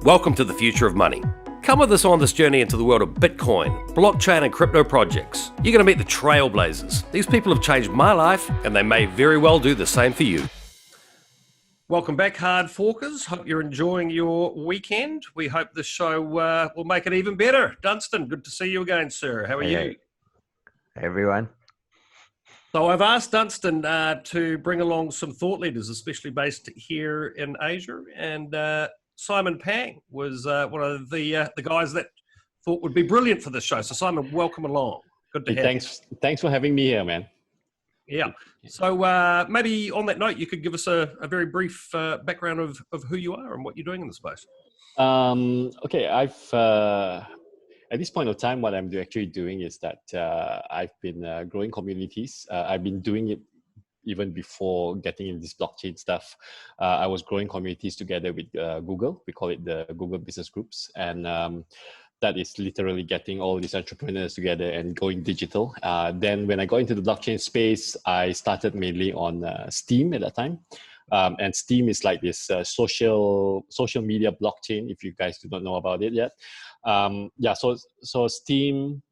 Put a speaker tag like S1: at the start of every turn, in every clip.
S1: Welcome to the future of money. Come with us on this journey into the world of Bitcoin, blockchain and crypto projects. You're going to meet the trailblazers. These people have changed my life and they may very well do the same for you. Welcome back, HardForkers. Hope you're enjoying your weekend. We hope this show will make it even better. Dunstan, good to see you again, sir. How are you?
S2: Hey, everyone.
S1: So I've asked Dunstan to bring along some thought leaders, especially based here in Asia, and Simon Pang was one of the guys that thought would be brilliant for this show. So Simon, welcome along. Good to have you.
S3: Thanks for having me here, man.
S1: Yeah. So maybe on that note, you could give us a very brief background of who you are and what you're doing in the space.
S3: Okay, at this point of time, what I'm actually doing is that I've been growing communities. I've been doing it even before getting in this blockchain stuff. I was growing communities together with Google. We call it the Google Business Groups. And that is literally getting all these entrepreneurs together and going digital. Then when I got into the blockchain space, I started mainly on STEEM at that time. And STEEM is like this social media blockchain, if you guys do not know about it yet. So STEEM,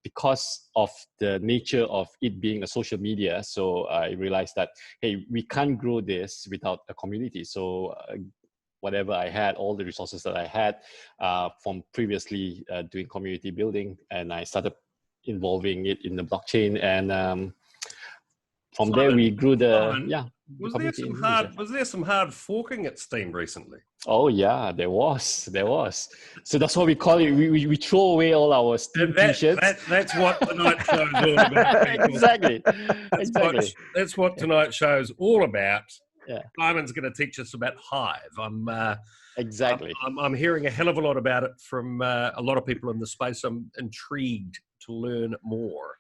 S3: because of the nature of it being a social media, so I realized that, hey, we can't grow this without a community. So whatever I had, all the resources that I had from previously doing community building, and I started involving it in the blockchain, and from there we grew the
S1: Was there some hard forking at STEAM recently?
S3: Oh yeah, there was. So that's what we call it. We throw away all our STEAM t-shirts.
S1: That's what tonight's show is all about.
S3: Exactly.
S1: That's what tonight's show is all about.
S3: Yeah.
S1: Simon's going to teach us about Hive. I'm hearing a hell of a lot about it from a lot of people in the space. I'm intrigued to learn more.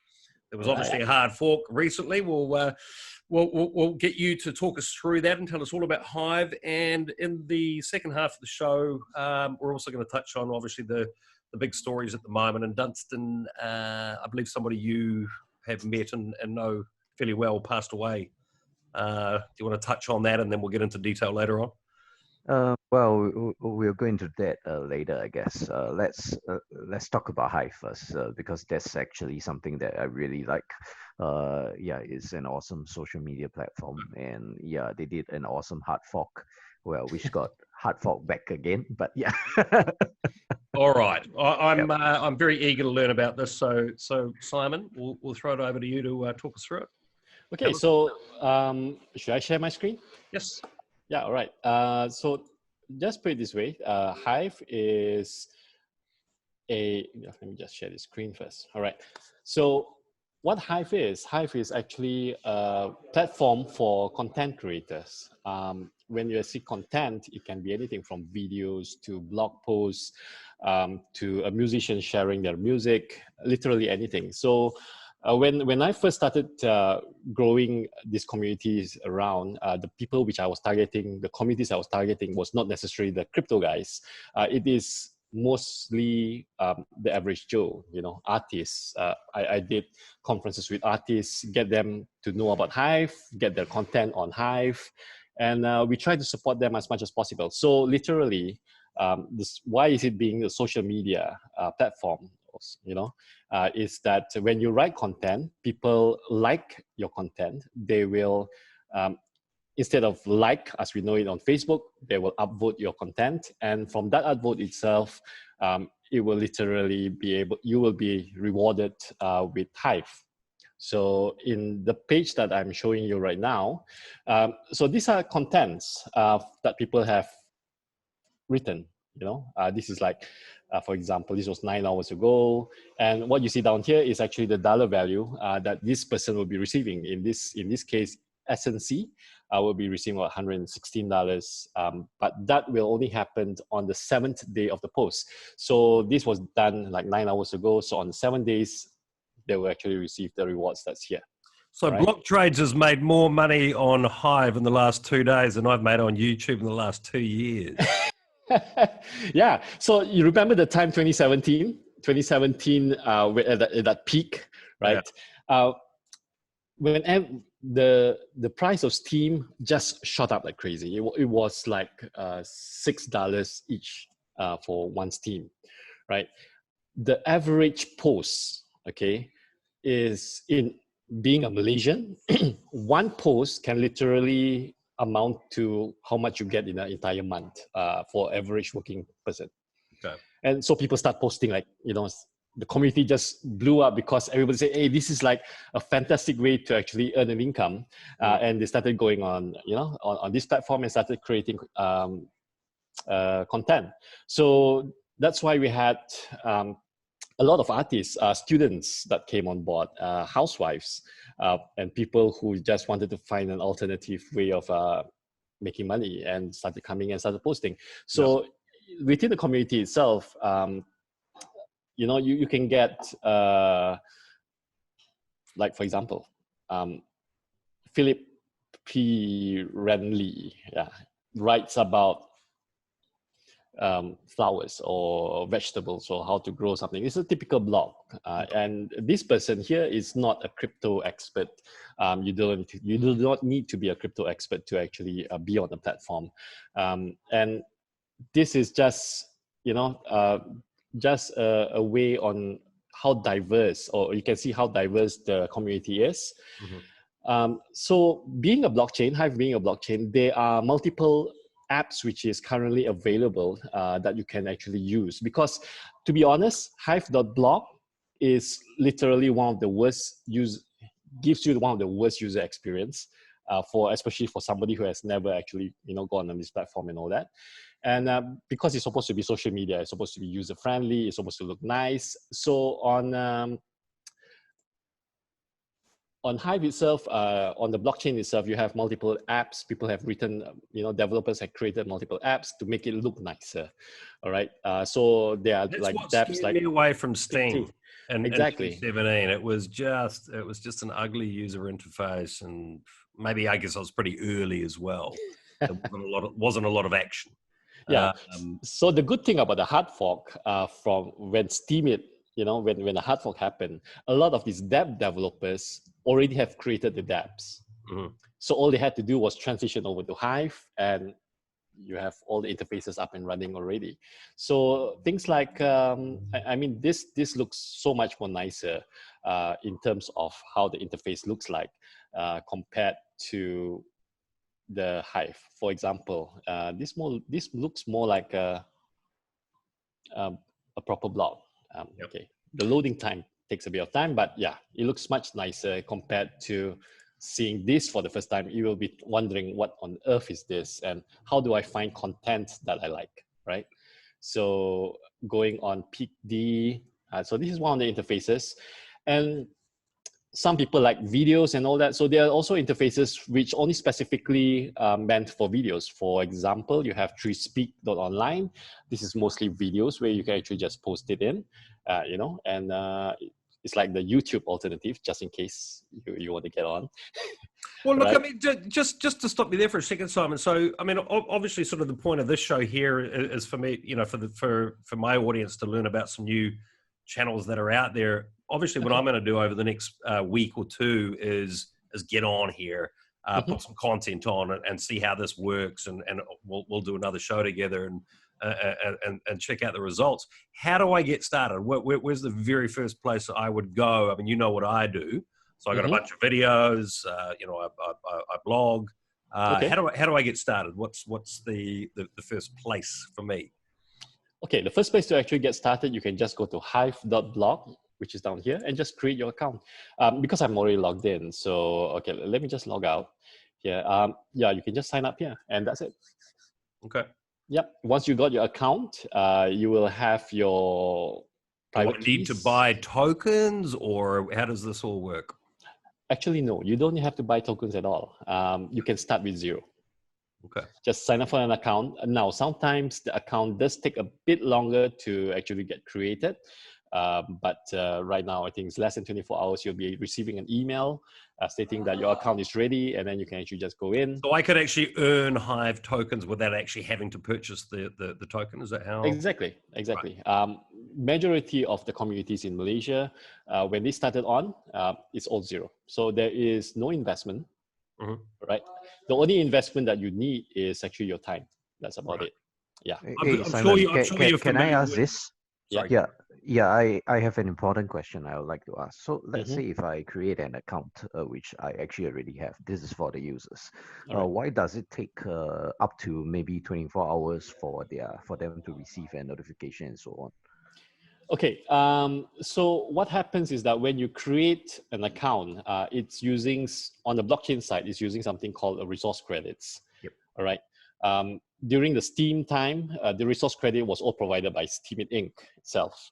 S1: There was obviously a hard fork recently. We'll get you to talk us through that and tell us all about Hive. And in the second half of the show, we're also going to touch on obviously the big stories at the moment. And Dunstan, I believe somebody you have met and know fairly well passed away. Do you want to touch on that, and then we'll get into detail later on?
S2: Well, we'll go into that later, I guess. Let's talk about Hive first, because that's actually something that I really like. It's an awesome social media platform, and yeah, they did an awesome hard fork. Well, which got hard fork back again, but yeah.
S1: All right, I'm very eager to learn about this. So Simon, we'll throw it over to you to talk us through it.
S3: Okay, so should I share my screen?
S1: Yes.
S3: Yeah, all right. So just put it this way, Hive is let me just share the screen first. All right. So what Hive is actually a platform for content creators. When you see content, it can be anything from videos to blog posts, to a musician sharing their music, literally anything. So when I first started growing these communities around, the people which I was targeting, the communities I was targeting was not necessarily the crypto guys. It is mostly the average Joe, artists. I did conferences with artists, get them to know about Hive, get their content on Hive, and we try to support them as much as possible. So literally, why is it being a social media platform? Is that when you write content, people like your content. They will, instead of like, as we know it on Facebook, they will upvote your content. And from that upvote itself, it will literally you will be rewarded with Hive. So in the page that I'm showing you right now, so these are contents that people have written. This is like, for example, this was 9 hours ago, and what you see down here is actually the dollar value that this person will be receiving. In this case, SNC will be receiving about $116, but that will only happen on the 7th day of the post. So this was done like 9 hours ago. So on 7 days, they will actually receive the rewards that's here.
S1: So right? Block Trades has made more money on Hive in the last 2 days than I've made on YouTube in the last 2 years.
S3: Yeah. So you remember the time 2017 at that peak, right? Yeah. When the price of Steam just shot up like crazy. It was like $6 each for one STEEM, right? The average post, okay, is in being a Malaysian, one post can literally amount to how much you get in an entire month for average working person.
S1: Okay.
S3: And so people start posting, like, you know, the community just blew up because everybody said, hey, this is like a fantastic way to actually earn an income. And they started going on, you know, on this platform and started creating content. So that's why we had a lot of artists, students that came on board, housewives, and people who just wanted to find an alternative way of making money and started coming and started posting. So within the community itself, you know, you can get, like, for example, Philip P. Renly writes about flowers or vegetables or how to grow something. It's a typical blog. And this person here is not a crypto expert. You do not need to be a crypto expert to actually be on the platform. And this is just, you know, just a way on how diverse, or you can see how diverse the community is. So being a blockchain, Hive being a blockchain, there are multiple apps which is currently available that you can actually use. Because to be honest, Hive.blog is literally one of the worst gives you one of the worst user experience especially for somebody who has never actually, you know, gone on this platform and all that. And because it's supposed to be social media, it's supposed to be user friendly, it's supposed to look nice. So on Hive itself, on the blockchain itself, you have multiple apps. People have written, you know, developers have created multiple apps to make it look nicer. All right. So there are like
S1: dApps like me away from STEAM. And
S3: exactly.
S1: In 2017, it was just an ugly user interface, and maybe I guess I was pretty early as well. There wasn't a lot of action.
S3: Yeah. So the good thing about the hard fork from when Steam you know, when the hard fork happened, a lot of these dApp developers already have created the dApps. So all they had to do was transition over to Hive, and you have all the interfaces up and running already. So things like, I mean, this looks so much more nicer in terms of how the interface looks like compared to the Hive. For example, this looks more like a proper blog. Okay, the loading time takes a bit of time, but yeah, it looks much nicer compared to seeing this for the first time. You will be wondering, what on earth is this, and how do I find content that I like, right? So going on PeakD, so this is one of the interfaces, and some people like videos and all that. So there are also interfaces which only specifically meant for videos. For example, you have treespeak.online. This is mostly videos where you can actually just post it in, you know, and it's like the YouTube alternative, just in case you want to get on.
S1: Well, look, right? I mean, just to stop you there for a second, Simon. So, I mean, obviously, sort of the point of this show here is for me, you know, for my audience to learn about some new channels that are out there. Obviously, what I'm going to do over the next week or two is get on here, put some content on it, and see how this works, and we'll do another show together and check out the results. How do I get started? Where's the very first place I would go? I mean, you know what I do. So I got a bunch of videos. You know, I blog.
S3: Okay.
S1: How do I get started? What's the first place for me?
S3: Okay, the first place to actually get started, you can just go to hive.blog, which is down here, and just create your account. Because I'm already logged in, so okay, let me just log out here. Yeah, you can just sign up here, and that's it.
S1: Okay.
S3: Yep. Once you got your account, you will have your private keys.
S1: Do I need to buy tokens, or how does this all work?
S3: Actually, no, you don't have to buy tokens at all. You can start with zero.
S1: Okay.
S3: Just sign up for an account. Now, sometimes the account does take a bit longer to actually get created. But right now, I think it's less than 24 hours. You'll be receiving an email stating that your account is ready, and then you can actually just go in.
S1: So I could actually earn Hive tokens without actually having to purchase the token. Is that how?
S3: Exactly.
S1: Right.
S3: Majority of the communities in Malaysia, when they started on, it's all zero. So there is no investment, right? The only investment that you need is actually your time. That's about it. Yeah.
S2: Hey,
S1: I'm
S2: Simon,
S1: sure you're
S2: can I
S1: familiar
S2: ask
S1: with.
S2: this?
S1: Sorry.
S2: Yeah, I have an important question I would like to ask. So let's
S3: Mm-hmm.
S2: say if I create an account, which I actually already have, this is for the users.
S3: Right.
S2: Why does it take up to maybe 24 hours for them to receive a notification and so on?
S3: Okay, so what happens is that when you create an account, it's using, on the blockchain side, it's using something called a resource credits.
S2: Yep.
S3: All right. During the STEEM time, the resource credit was all provided by STEEM Inc. itself.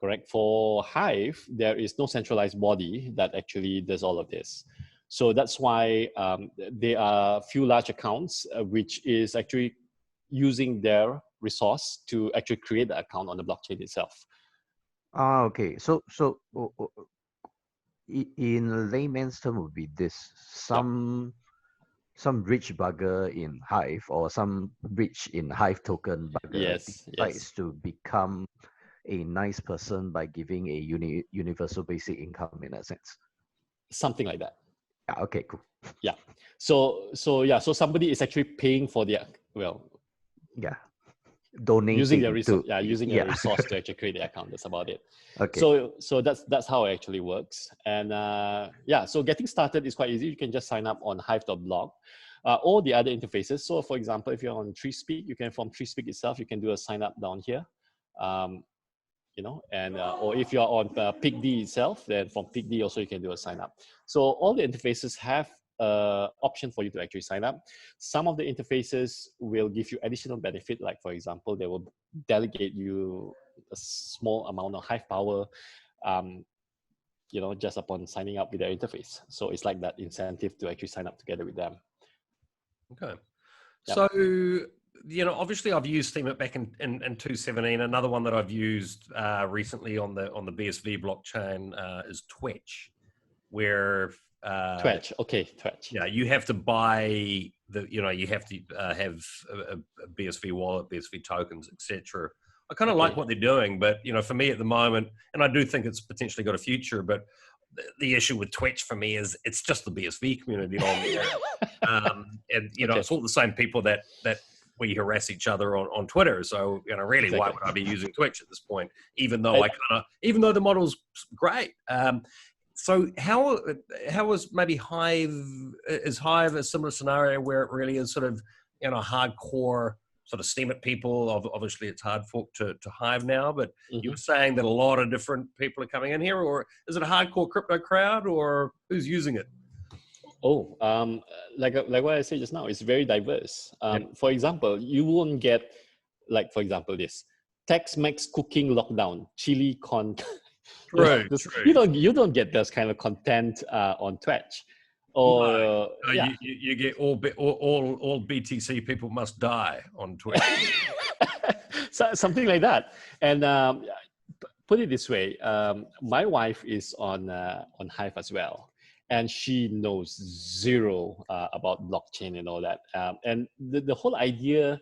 S3: Correct. For Hive, there is no centralized body that actually does all of this. So that's why there are a few large accounts which is actually using their resource to actually create the account on the blockchain itself.
S2: Okay. So in layman's term would be this: some rich bugger in Hive or some rich in Hive token bugger decides to become a nice person by giving a universal basic income in a sense.
S3: Something like that.
S2: Yeah. Okay. Cool.
S3: Yeah. So somebody is actually paying for their, well,
S2: yeah, donating
S3: using their resource,
S2: to
S3: using a resource to actually create the account. That's about it.
S2: Okay.
S3: So that's how it actually works. And yeah, so getting started is quite easy. You can just sign up on hive.blog. Or the other interfaces. So for example, if you're on TreeSpeak, you can, from TreeSpeak itself, you can do a sign up down here. You know, and or if you're on PigD itself, then from PigD also you can do a sign up. So all the interfaces have option for you to actually sign up. Some of the interfaces will give you additional benefit, like for example, they will delegate you a small amount of Hive power, you know, just upon signing up with their interface. So it's like that incentive to actually sign up together with them.
S1: Okay.
S3: Yep.
S1: So, you know, obviously I've used STEEM back in 2017. Another one that I've used recently on the BSV blockchain is Twetch, where
S3: Twetch, okay, Twetch.
S1: Yeah, you have to buy the, you know, you have to have a BSV wallet, BSV tokens, etc. I kind of like what they're doing, but you know, for me at the moment, and I do think it's potentially got a future, but the issue with Twitch for me is it's just the BSV community on there, and you know, it's all the same people that we harass each other on Twitter. So you know, really, why would I be using Twitch at this point? Even though even though the model's great. So how is maybe Hive, is Hive a similar scenario where it really is sort of, you know, hardcore sort of STEEM it people? Obviously it's HardFork to Hive now, but you were saying that a lot of different people are coming in here, or is it a hardcore crypto crowd, or who's using it?
S3: Oh, like what I said just now, it's very diverse. For example, you won't get, like for example, this Tex-Mex cooking lockdown, chili con.
S1: True,
S3: you don't get this kind of content on Twitch, or
S1: no. You get all BTC people must die on Twitch.
S3: So, something like that. And put it this way, my wife is on Hive as well, and she knows zero about blockchain and all that. And the whole idea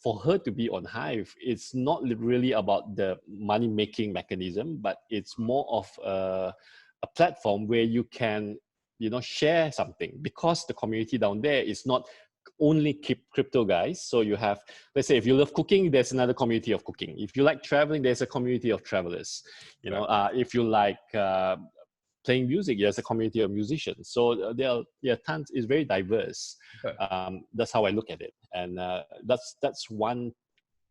S3: for her to be on Hive, it's not really about the money-making mechanism, but it's more of a platform where you can, you know, share something, because the community down there is not only crypto guys. So you have, let's say, if you love cooking, there's another community of cooking. If you like traveling, there's a community of travelers. You know, if you like playing music, there's a community of musicians. So there are tons. It's very diverse. That's how I look at it, and that's one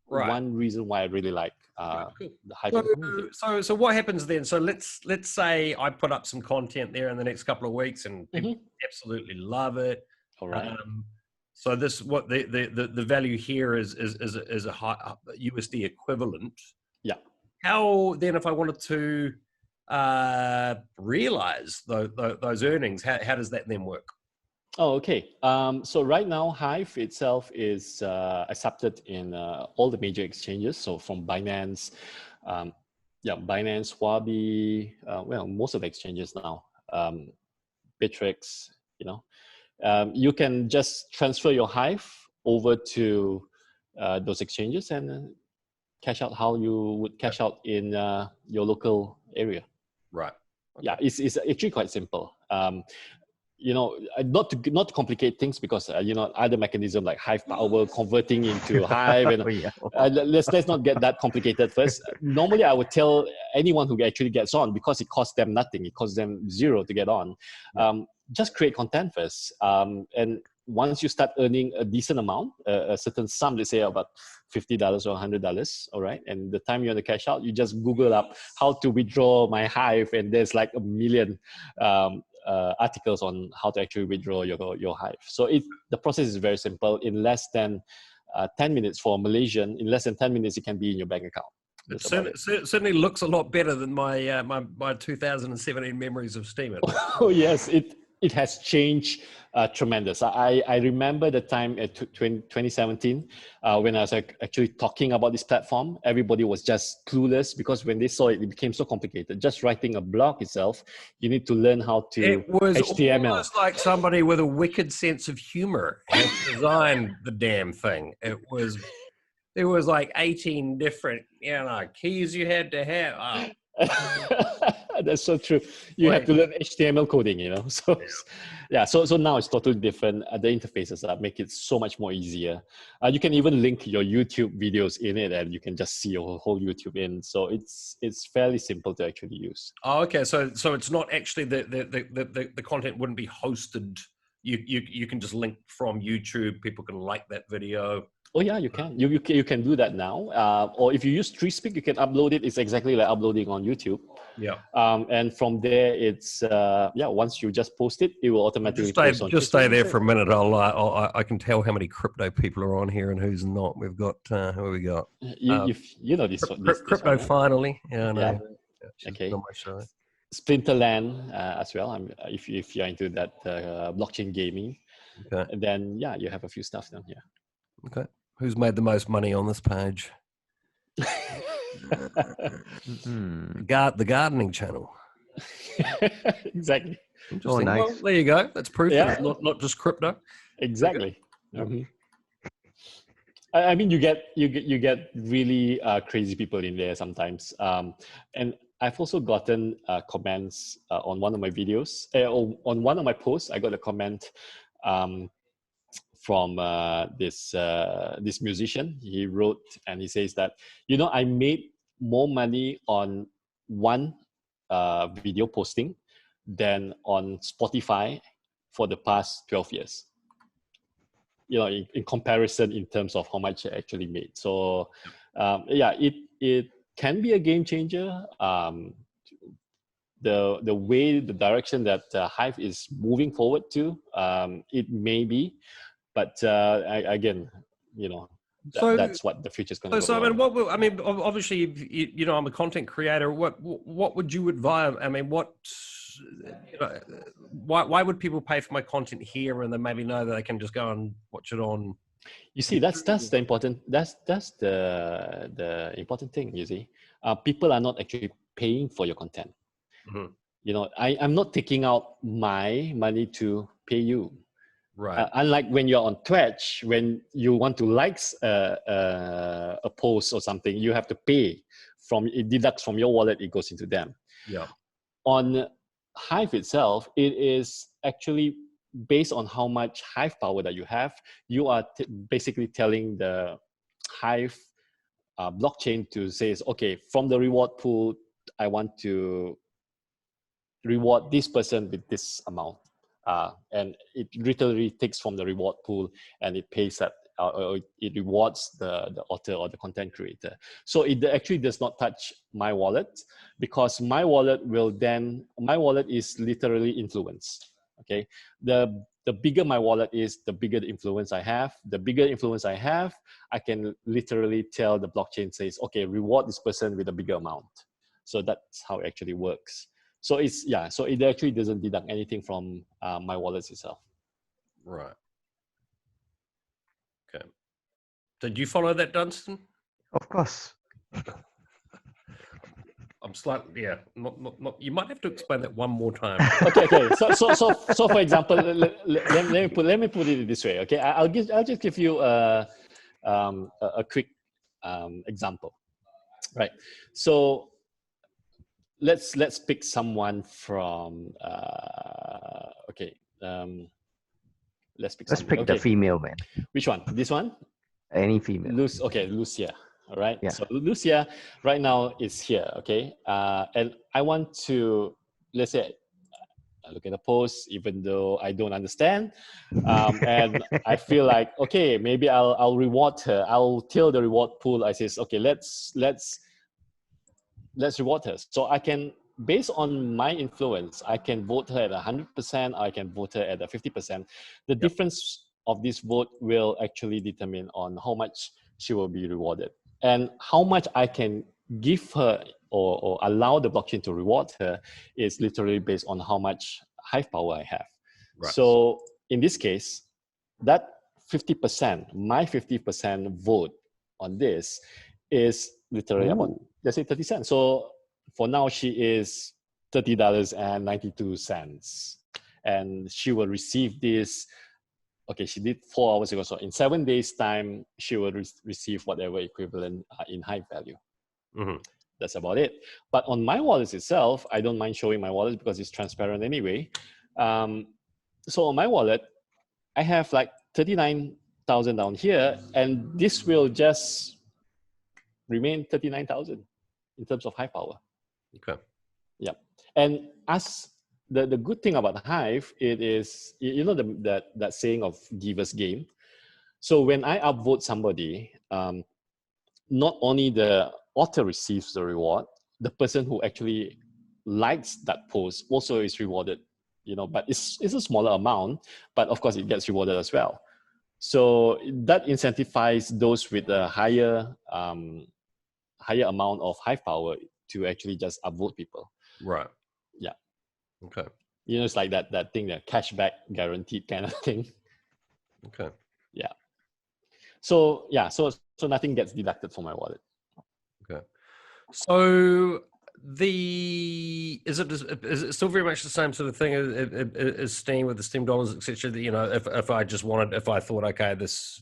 S3: reason why I really like the Hive community.
S1: So what happens then? So let's say I put up some content there in the next couple of weeks, and people absolutely love it.
S3: All right.
S1: So this, what the value here is a USD equivalent. Yeah. How then, if I wanted to realize those earnings, how does that then work?
S3: Oh, okay. So right now, Hive itself is accepted in all the major exchanges. So from Binance, Binance, Huobi, well, most of the exchanges now, Bittrex, you know. You can just transfer your Hive over to those exchanges and cash out how you would cash out in your local area.
S1: Right.
S3: Okay. Yeah, it's actually quite simple. not to complicate things, because other mechanism like Hive power converting into Hive, and let's not get that complicated first. Normally, I would tell anyone who actually gets on, because it costs them nothing, it costs them zero to get on. Just create content first, and once you start earning a decent amount, a certain sum, let's say about $50 or $100, all right, and the time you want to cash out, you just Google up how to withdraw my Hive, and there's like a million articles on how to actually withdraw your Hive. So the process is very simple. In less than 10 minutes for a Malaysian, in less than 10 minutes, it can be in your bank account.
S1: It certainly looks a lot better than my my 2017 memories of STEEM.
S3: Oh yes, it has changed tremendous. I remember the time at 2017 when I was actually talking about this platform. Everybody was just clueless, because when they saw it, it became so complicated. Just writing a blog itself, you need to learn how to
S1: it was
S3: HTML.
S1: Almost like somebody with a wicked sense of humor had designed the damn thing. There was like 18 different keys you had to have. Oh.
S3: That's so true. You have to learn HTML coding, So yeah, so now it's totally different. The interfaces make it so much more easier. You can even link your YouTube videos in it, and you can just see your whole YouTube in. So it's fairly simple to actually use.
S1: Oh, okay. So it's not actually the content wouldn't be hosted. You can just link from YouTube. People can like that video.
S3: Oh yeah, you can. You can do that now. Or if you use TreeSpeak, you can upload it. It's exactly like uploading on YouTube.
S1: Yeah.
S3: And from there, it's once you just post it, it will automatically post on.
S1: Just stay there for a minute. I can tell how many crypto people are on here and who's not. We've got who have we got?
S3: You know this.
S1: Crypto
S3: one,
S1: finally. Yeah, I know.
S3: Yeah. Okay.
S1: On my show.
S3: Splinterland as well. If you're into that blockchain gaming,
S1: okay.
S3: And then you have a few stuff down here.
S1: Okay. Who's made the most money on this page? The gardening channel.
S3: Exactly.
S1: Oh, nice. Well, there you go. That's proof.
S3: Yeah.
S1: It's not just crypto.
S3: Exactly. Okay. I mean, you get really crazy people in there sometimes, and I've also gotten comments on one of my videos, on one of my posts. I got a comment from this musician. He wrote and he says that, I made more money on one video posting than on Spotify for the past 12 years. In comparison in terms of how much I actually made. So it can be a game changer. The direction that Hive is moving forward to, it may be. But again, that's what the future is going to be.
S1: So obviously, I'm a content creator. What would you advise? I mean, why would people pay for my content here and then maybe know that they can just go and watch it on?
S3: You see, that's the important. That's the important thing. You see, people are not actually paying for your content. Mm-hmm. I'm not taking out my money to pay you.
S1: Right.
S3: Unlike when you're on Twitch, when you want to like a post or something, you have to pay. It deducts from your wallet, it goes into them.
S1: Yeah.
S3: On Hive itself, it is actually based on how much Hive power that you have. You are basically telling the Hive blockchain to say, okay, from the reward pool, I want to reward this person with this amount. And it literally takes from the reward pool and it pays that, it rewards the author or the content creator. So it actually does not touch my wallet, because my wallet is literally influence. Okay, the bigger my wallet is, the bigger the influence I have. The bigger influence I have, I can literally tell the blockchain says, okay, reward this person with a bigger amount. So that's how it actually works. So so it actually doesn't deduct anything from my wallet itself.
S1: Right. Okay. Did you follow that, Dunstan?
S2: Of course.
S1: I'm slightly, not. You might have to explain that one more time.
S3: Okay. So for example, let me put it this way. Okay, I'll just give you a quick example. Right. So let's pick someone from Let's pick
S2: Let's
S3: something.
S2: pick the female, man.
S3: Which one? This one?
S2: Any female.
S3: Lucia. All right.
S2: Yeah.
S3: So Lucia right now is here. Okay. And I want to, let's say, I look at the post, even though I don't understand, and I feel like, okay, maybe I'll reward her. I'll tell the reward pool. I says, okay, let's reward her. So I can, based on my influence, I can vote her at 100%. I can vote her at 50%. The difference of this vote will actually determine on how much she will be rewarded, and how much I can give her or allow the blockchain to reward her is literally based on how much Hive power I have. Right. So in this case, that 50%, my 50% vote on this is literally about, let's say, 30 cents. So for now, she is $30.92. And she will receive this. Okay, she did 4 hours ago. So in 7 days' time, she will receive whatever equivalent in Hive value. Mm-hmm. That's about it. But on my wallet itself, I don't mind showing my wallet because it's transparent anyway. So on my wallet, I have like 39,000 down here, and this will just remain 39,000 in terms of Hive power.
S1: Okay.
S3: Yeah. And as the good thing about Hive, it is, you know, that saying of giver's gain. So when I upvote somebody, not only the author receives the reward, the person who actually likes that post also is rewarded, you know, but it's a smaller amount, but of course it gets rewarded as well. So that incentivizes those with a higher amount of Hive power to actually just upvote people.
S1: Right.
S3: Yeah.
S1: Okay.
S3: You know, it's like that thing, that cashback guaranteed kind of thing.
S1: Okay.
S3: Yeah. So yeah, so nothing gets deducted from my wallet.
S1: Okay. So is it still very much the same sort of thing as Steam with the Steam dollars, etc.? You know, if I thought, okay, this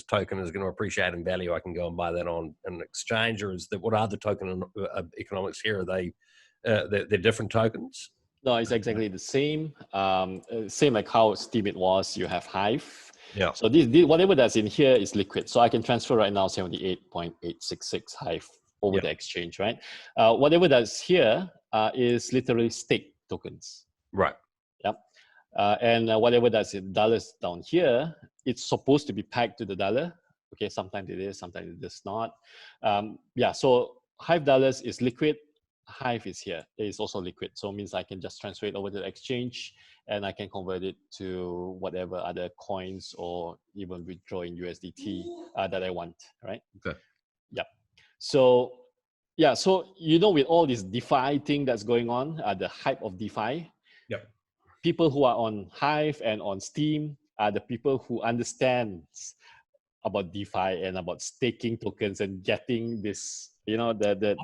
S1: token is going to appreciate in value, I can go and buy that on an exchange, or what are the token economics here? Are they they're different tokens?
S3: No, it's exactly the same. Same like how Steam it was. You have Hive.
S1: Yeah.
S3: So this whatever that's in here is liquid. So I can transfer right now 78.866 Hive over the exchange, right? Whatever that's here is literally stake tokens.
S1: Right.
S3: Yep. And whatever that's in dollars down here, it's supposed to be pegged to the dollar. Okay, sometimes it is, sometimes it is not. Yeah, so Hive dollars is liquid. Hive is here. It is also liquid. So it means I can just transfer it over to the exchange and I can convert it to whatever other coins or even withdraw in USDT that I want, right?
S1: Okay.
S3: Yeah. So, yeah, so, you know, with all this DeFi thing that's going on, the hype of DeFi,
S1: yep.
S3: People who are on Hive and on Steam are the people who understand about DeFi and about staking tokens and getting this, you know,
S1: I've been a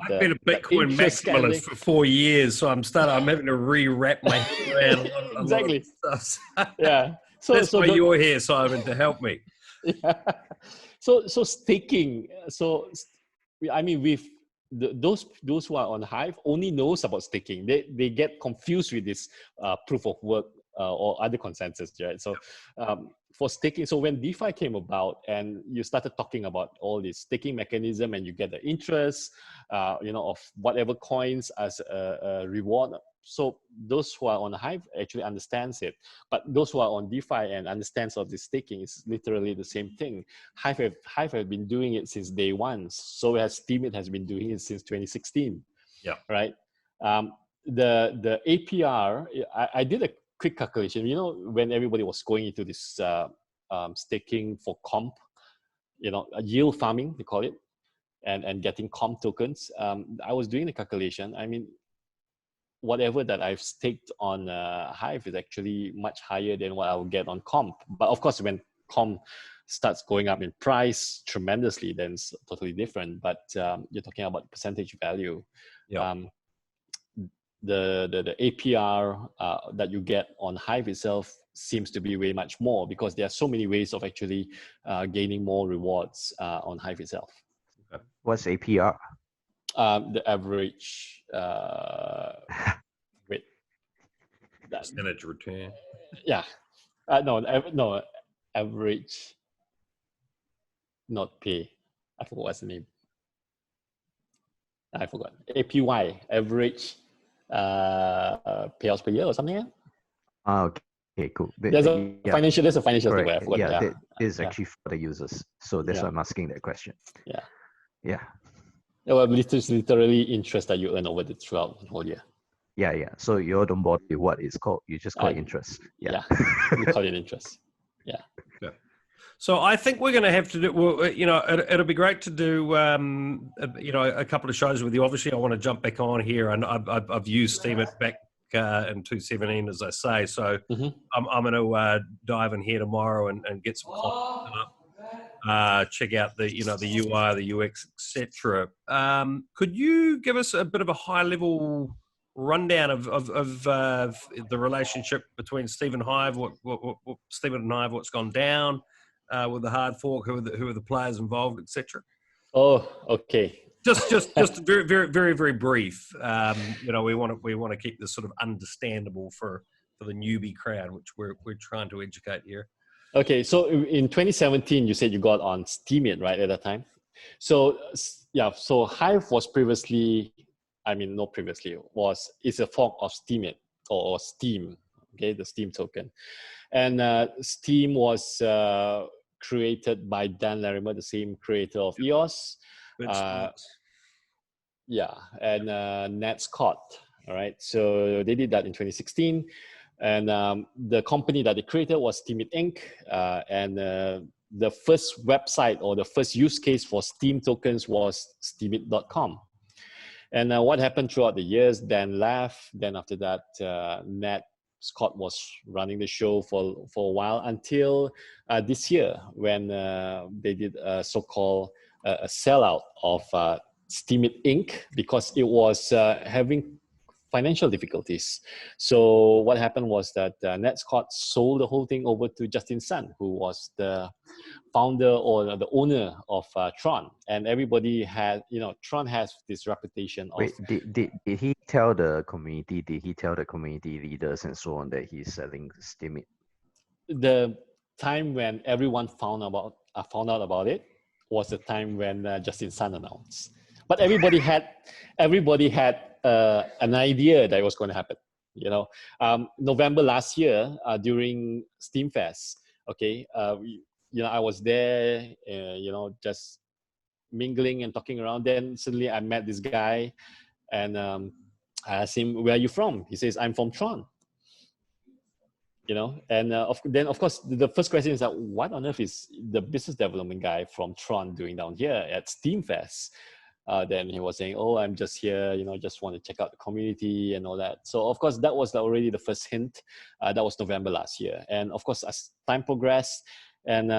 S1: Bitcoin maximalist for 4 years, so I'm having to re-wrap my head around
S3: exactly.
S1: a lot of stuff.
S3: Yeah.
S1: That's why you're here, Simon, to help me.
S3: Yeah. So staking. So I mean, with those who are on Hive only knows about staking. They get confused with this proof of work or other consensus, right? So for staking, so when DeFi came about and you started talking about all this staking mechanism and you get the interest, you know, of whatever coins as a reward. So those who are on Hive actually understands it, but those who are on DeFi and understands of the staking is literally the same thing. Hive have been doing it since day one. So has Steam, it has been doing it since 2016.
S1: Yeah.
S3: Right. The APR, I did a quick calculation. You know, when everybody was going into this staking for comp, you know, yield farming, they call it, and getting comp tokens. I was doing the calculation. I mean, whatever that I've staked on Hive is actually much higher than what I will get on comp. But of course, when comp starts going up in price tremendously, then it's totally different. But you're talking about percentage value.
S1: Yeah.
S3: The APR that you get on Hive itself seems to be way much more because there are so many ways of actually gaining more rewards on Hive itself.
S2: Okay. What's APR?
S3: The average wait,
S1: percentage return.
S3: Yeah. No, average, not pay. I forgot what's the name. I forgot. APY, average payouts per year or something like that.
S2: Okay, cool.
S3: There's a financial thing where I forgot.
S2: Yeah, this is actually for the users. So that's why I'm asking that question.
S3: Yeah.
S2: Yeah.
S3: Well, it's literally interest that you earn over throughout the whole year.
S2: Yeah. So you don't bother with what it's called. You just call it interest. Yeah.
S3: We call it interest. Yeah.
S1: So I think we're going to have to do, well, it'll be great to do, a couple of shows with you. Obviously, I want to jump back on here, and I've used Steam it back in 2017, as I say. So I'm going to dive in here tomorrow and get some content up. Check out the UI, the UX, etc. Could you give us a bit of a high-level rundown of the relationship between Steve and Hive? What Stephen and Hive, what's gone down with the hard fork? Who are the players involved, etc.
S3: Oh, okay.
S1: Just very, very, very, very brief. We want to keep this sort of understandable for the newbie crowd, which we're trying to educate here.
S3: Okay, so in 2017, you said you got on Steam it, right, at that time? So so Hive was previously, it's a fork of Steam it or Steam, okay, the Steam token. And Steam was created by Dan Larimer, the same creator of EOS. And Nat Scott, all right? So they did that in 2016. And the company that they created was Steem It Inc. And the first website or the first use case for Steam tokens was steemit.com. And what happened throughout the years, Dan left. Then after that, Nat Scott was running the show for a while until this year when they did a so-called a sellout of Steem It Inc. because it was having financial difficulties. So what happened was that Nat Scott sold the whole thing over to Justin Sun, who was the founder or the owner of Tron. And everybody had, Tron has this reputation of...
S2: Wait, did he tell the community, leaders and so on that he's selling Steam It?
S3: The time when everyone found out about it was the time when Justin Sun announced. But everybody had an idea that it was going to happen. November last year during Steam Fest, okay, I was there, just mingling and talking around. Then suddenly I met this guy, and I asked him, "Where are you from?" He says, "I'm from Tron." And then of course the first question is that what on earth is the business development guy from Tron doing down here at Steam Fest? Then he was saying, "Oh, I'm just here, just want to check out the community and all that." So of course that was already the first hint. That was November last year, and of course as time progressed, and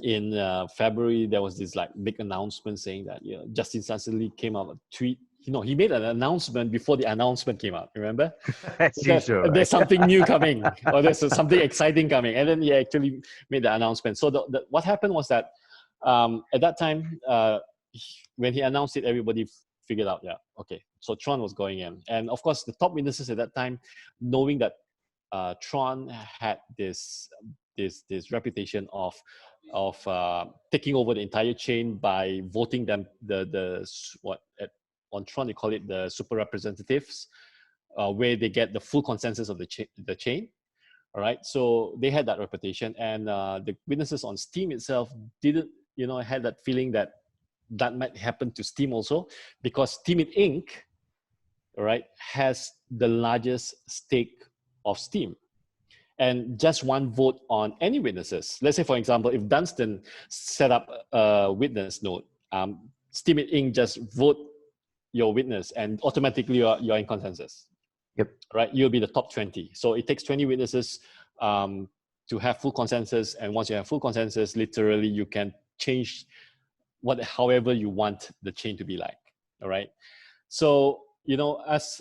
S3: in February there was this like big announcement saying that Justin suddenly came out a tweet. He made an announcement before the announcement came out. Remember? There's something new coming, or there's something exciting coming, and then he actually made the announcement. So what happened was that at that time. When he announced it, everybody figured out, so Tron was going in. And of course, the top witnesses at that time, knowing that Tron had this reputation of taking over the entire chain by voting them on Tron they call it the super representatives, where they get the full consensus of the chain. All right, so they had that reputation, and the witnesses on Steam itself didn't, had that feeling that might happen to Steam also, because Steem It Inc., right, has the largest stake of Steam. And just one vote on any witnesses. Let's say, for example, if Dunstan set up a witness node, Steem It Inc. just vote your witness and automatically you're in consensus.
S2: Yep.
S3: Right? You'll be the top 20. So it takes 20 witnesses to have full consensus. And once you have full consensus, literally you can change however you want the chain to be like. All right. So, as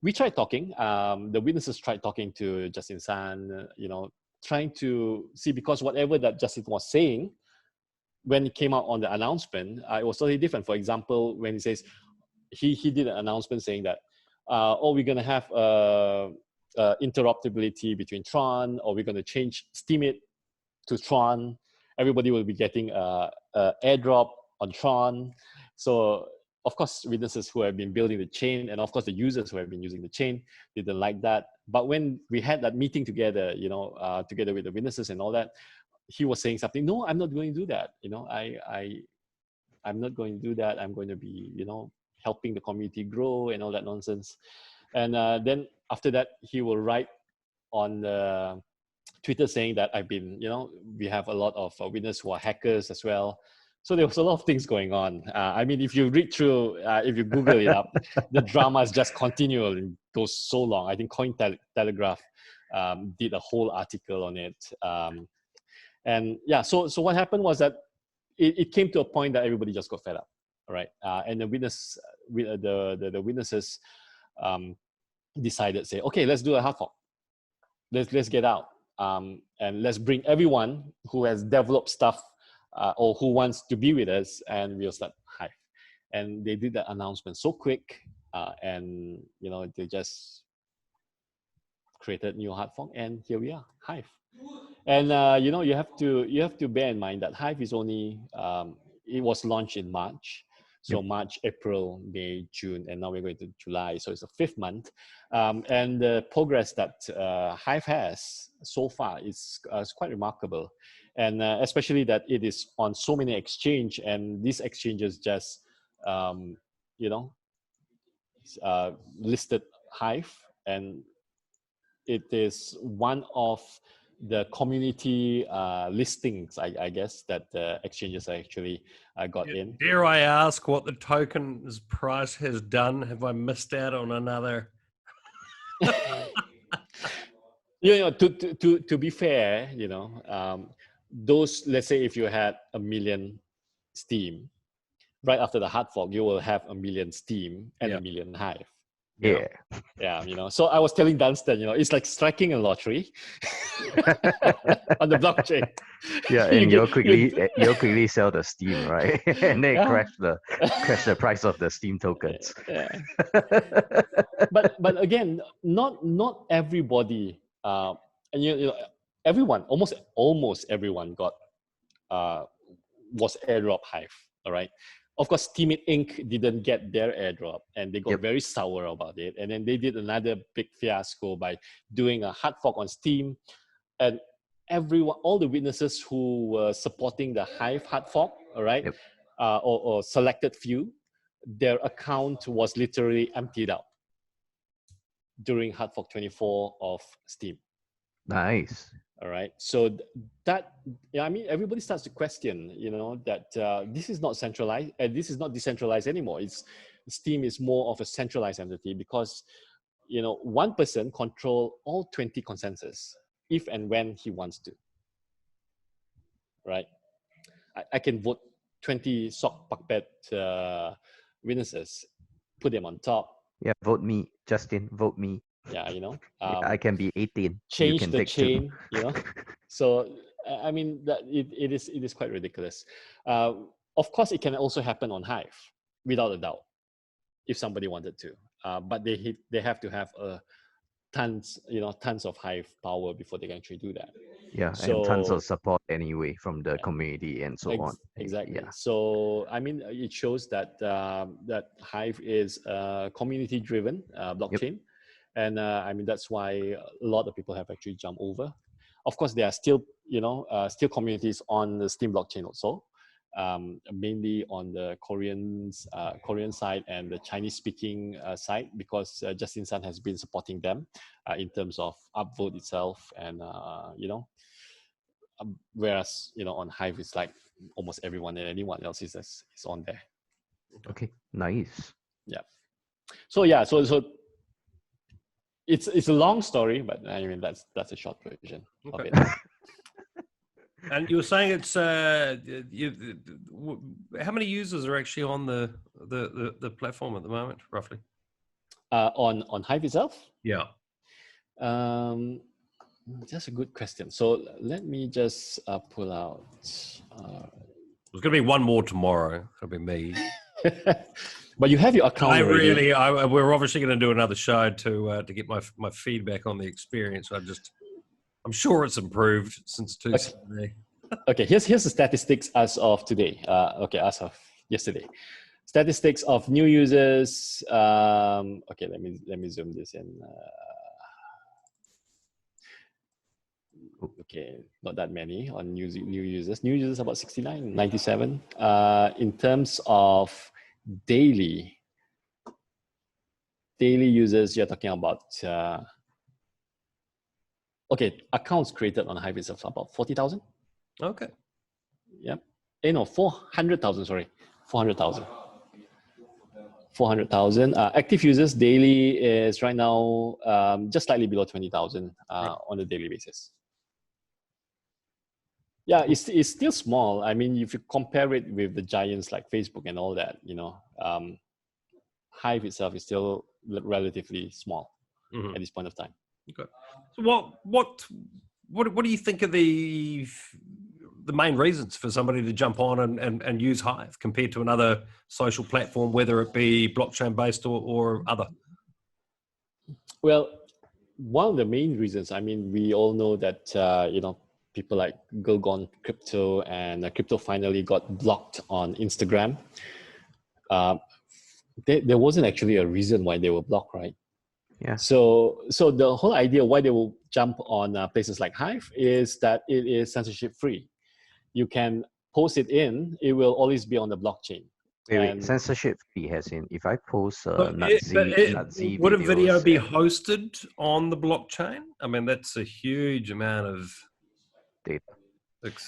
S3: we tried talking, the witnesses tried talking to Justin Sun, trying to see, because whatever that Justin was saying, when it came out on the announcement, it was totally different. For example, when he says, he did an announcement saying that oh, we're going to have interoperability between Tron, or we're going to change Steam it to Tron. Everybody will be getting airdrop on Tron. So of course, witnesses who have been building the chain, and of course the users who have been using the chain, didn't like that. But when we had that meeting together, together with the witnesses and all that, he was saying something. No, I'm not going to do that. I'm not going to do that. I'm going to be, helping the community grow and all that nonsense. And then after that, he will write on Twitter saying that I've been, we have a lot of witnesses who are hackers as well. So there was a lot of things going on. I mean, if you read through, if you Google it up, the drama is just continual and goes so long. I think Cointelegraph did a whole article on it. And yeah, so what happened was that it came to a point that everybody just got fed up, right? And the witnesses decided, say, okay, let's do a hard fork. Let's get out and let's bring everyone who has developed stuff or who wants to be with us, and we'll start Hive. And they did that announcement so quick, and they just created new hard fork, and here we are, Hive. And you have to bear in mind that Hive is only it was launched in March. So March, April, May, June, and now we're going to July. So it's the 5th month. And the progress that Hive has so far is quite remarkable. And especially that it is on so many exchanges, and these exchanges just, listed Hive. And it is one of the community listings, I guess, that the exchanges actually got in.
S1: Dare I ask what the token's price has done? Have I missed out on another?
S3: To be fair, those, let's say if you had 1 million Steam, right after the hard fork, you will have 1 million Steam and 1 million Hive. Yeah, so I was telling Dunstan, it's like striking a lottery on the blockchain.
S2: Yeah, and you'll quickly sell the Steam, right? And then crash the price of the Steam tokens.
S3: Yeah. But again, not everybody, and everyone, almost everyone got was airdrop Hive. All right. Of course, Steam It Inc. didn't get their airdrop, and they got very sour about it. And then they did another big fiasco by doing a hard fork on Steam. And all the witnesses who were supporting the Hive hard fork, all right, or selected few, their account was literally emptied out during hard fork 24 of Steam.
S2: Nice.
S3: All right. So everybody starts to question, that this is not centralized, and this is not decentralized anymore. Steam is more of a centralized entity because, one person control all 20 consensus if and when he wants to. Right. I can vote 20 sock puppet witnesses, put them on top.
S2: Yeah, vote me, Justin. Vote me.
S3: Yeah,
S2: I can be 18.
S3: Change the chain, So I mean that it is quite ridiculous. Of course, it can also happen on Hive, without a doubt, if somebody wanted to. But they have to have tons of Hive power before they can actually do that.
S2: Yeah, and tons of support anyway from the community and so on.
S3: Exactly.
S2: Yeah.
S3: So I mean, it shows that that Hive is a community-driven blockchain. And I mean, that's why a lot of people have actually jumped over. Of course, there are still, still communities on the Steam blockchain also, mainly on the Korean side and the Chinese-speaking side, because Justin Sun has been supporting them in terms of upvote itself, and whereas on Hive it's like almost everyone and anyone else is on there.
S2: Okay, nice.
S3: Yeah. So yeah, so it's a long story, but I mean that's a short version of it.
S1: And you were saying it's how many users are actually on the platform at the moment, roughly?
S3: On Hive itself?
S1: Yeah.
S3: That's a good question. So let me just pull out.
S1: There's going to be one more tomorrow. It'll be me.
S3: But you have your account already.
S1: We're obviously going to do another show to get my feedback on the experience. I'm sure it's improved since Tuesday.
S3: Okay, here's the statistics as of today. As of yesterday. Statistics of new users. Okay, let me zoom this in. Okay, not that many on new users. New users about 69, 97. In terms of daily users, you're talking about accounts created on Hive itself about 40,000.
S1: Okay.
S3: Yep. 400,000. Sorry, 400,000. 400,000 active users daily is right now just slightly below 20,000 on a daily basis. Yeah, it's still small. I mean, if you compare it with the giants like Facebook and all that, Hive itself is still relatively small at this point of time.
S1: Okay. So what do you think are the main reasons for somebody to jump on and use Hive compared to another social platform, whether it be blockchain based or other?
S3: Well, one of the main reasons, I mean, we all know that, people like Girl Gone Crypto and crypto finally got blocked on Instagram. There wasn't actually a reason why they were blocked, right?
S2: Yeah.
S3: So the whole idea why they will jump on places like Hive is that it is censorship free. You can post it will always be on the blockchain.
S2: Wait, censorship free as in if I post
S1: Nazi would a video be hosted on the blockchain? I mean, that's a huge amount of
S2: data.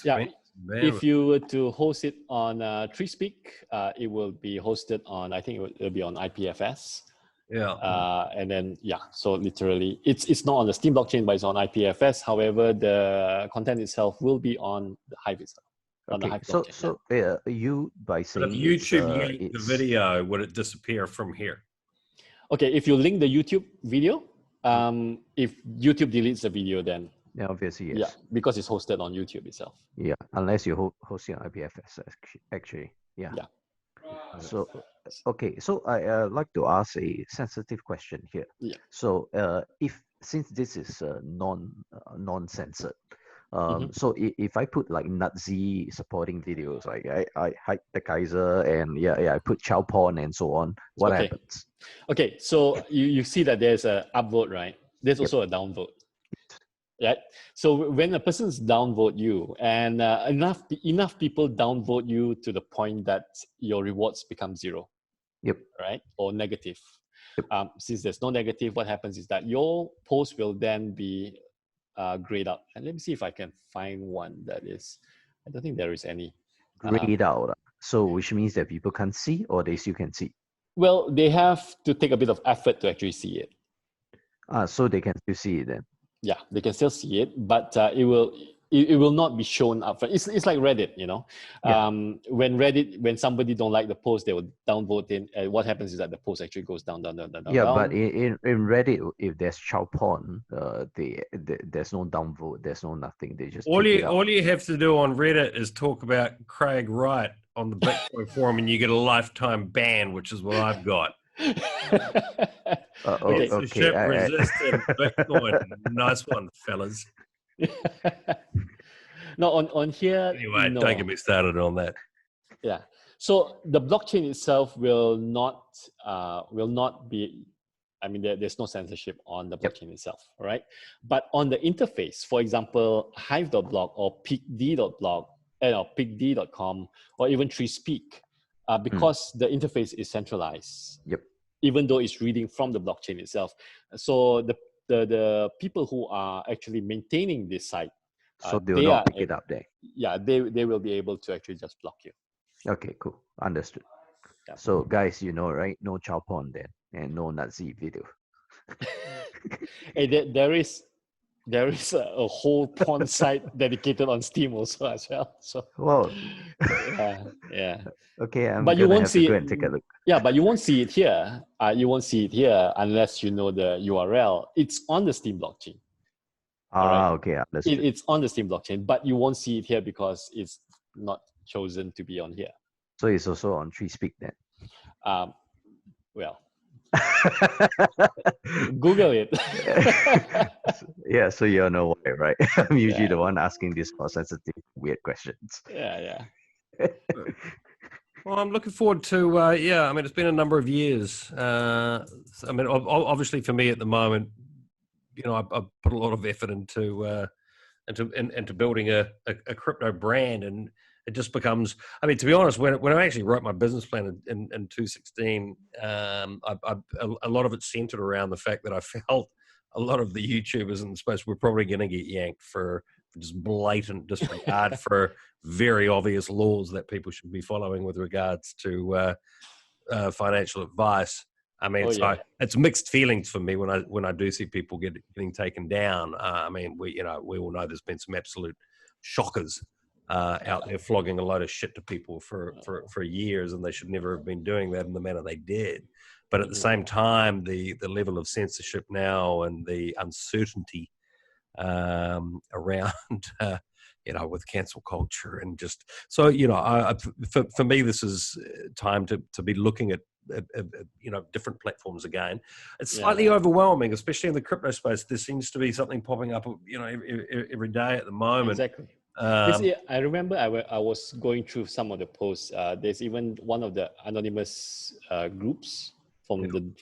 S3: Yeah, if you were to host it on TreeSpeak, it will be hosted on, I think it will be on IPFS.
S1: Yeah.
S3: And then, so literally, it's not on the Steam blockchain, but it's on IPFS. However, the content itself will be on the Hive itself.
S2: Okay, so you by saying
S1: but if YouTube linked the video, would it disappear from here?
S3: Okay, if you link the YouTube video, if YouTube deletes the video, then
S2: yeah, obviously yes.
S3: Yeah, because it's hosted on YouTube itself.
S2: Yeah, unless you host it on IPFS, actually. Yeah. So okay, so I like to ask a sensitive question here.
S3: Yeah.
S2: So since this is non-censored. So if I put like Nazi supporting videos, like I hide the Kaiser and I put Chow Porn and so on, what happens? Okay,
S3: so you see that there's a upvote, right? There's also a downvote. Right? So when a person's downvote you and enough people downvote you to the point that your rewards become zero.
S2: Yep.
S3: Right? Or negative.
S2: Yep.
S3: Since there's no negative, what happens is that your post will then be grayed out. And let me see if I can find one that is, I don't think there is any.
S2: Grayed out. So which means that people can't see or they still can see?
S3: Well, they have to take a bit of effort to actually see it.
S2: So they can still see it then?
S3: Yeah, they can still see it, but it will not be shown up front. It's like Reddit, When somebody don't like the post, they will downvote in. What happens is that the post actually goes down.
S2: Yeah, but in Reddit, if there's Chow Porn, there's no downvote, there's no nothing. They just
S1: all you have to do on Reddit is talk about Craig Wright on the Bitcoin forum, and you get a lifetime ban, which is what I've got. Censorship resistant Bitcoin. Nice one, fellas.
S3: No, on here.
S1: Anyway, don't get me started on that.
S3: Yeah. So the blockchain itself will not be. I mean, there's no censorship on the blockchain itself, all right? But on the interface, for example, Hive.blog or pigd.blog, pigd.com, or even TreeSpeak, because the interface is centralized.
S2: Yep.
S3: Even though it's reading from the blockchain itself. So the people who are actually maintaining this site,
S2: so they will not pick it up there.
S3: Yeah, they will be able to actually just block you.
S2: Okay, cool. Understood.
S3: Yeah.
S2: So guys, right? No Chow Porn there and no Nazi video.
S3: Hey, there is a whole porn site dedicated on Steam also as well. So yeah.
S2: Okay,
S3: but you won't see
S2: go and take a look.
S3: Yeah, but you won't see it here. You won't see it here unless you know the URL. It's on the Steam blockchain.
S2: Okay, understood.
S3: It's on the Steam blockchain, but you won't see it here because it's not chosen to be on here.
S2: So it's also on TreeSpeak then.
S3: Well, Google it.
S2: Yeah, so you know why, right? I'm usually the one asking these more sensitive, weird questions.
S3: Yeah.
S1: Well, I'm looking forward to, yeah, I mean, it's been a number of years. I mean, obviously for me at the moment, you know, I've put a lot of effort into building a crypto brand, and it just becomes, I mean, to be honest, when I actually wrote my business plan in 2016, a lot of it centered around the fact that I felt a lot of the YouTubers in the space were probably going to get yanked for just blatant disregard for very obvious laws that people should be following with regards to financial advice. I mean, it's mixed feelings for me when I do see people getting taken down. I mean, we all know there's been some absolute shockers out there flogging a load of shit to people for years, and they should never have been doing that in the manner they did. But at the same time, the level of censorship now and the uncertainty around with cancel culture, and just so for me, this is time to be looking at different platforms again. It's slightly overwhelming, especially in the crypto space. There seems to be something popping up every day at the moment.
S3: Exactly. I remember I was going through some of the posts. There's even one of the anonymous groups from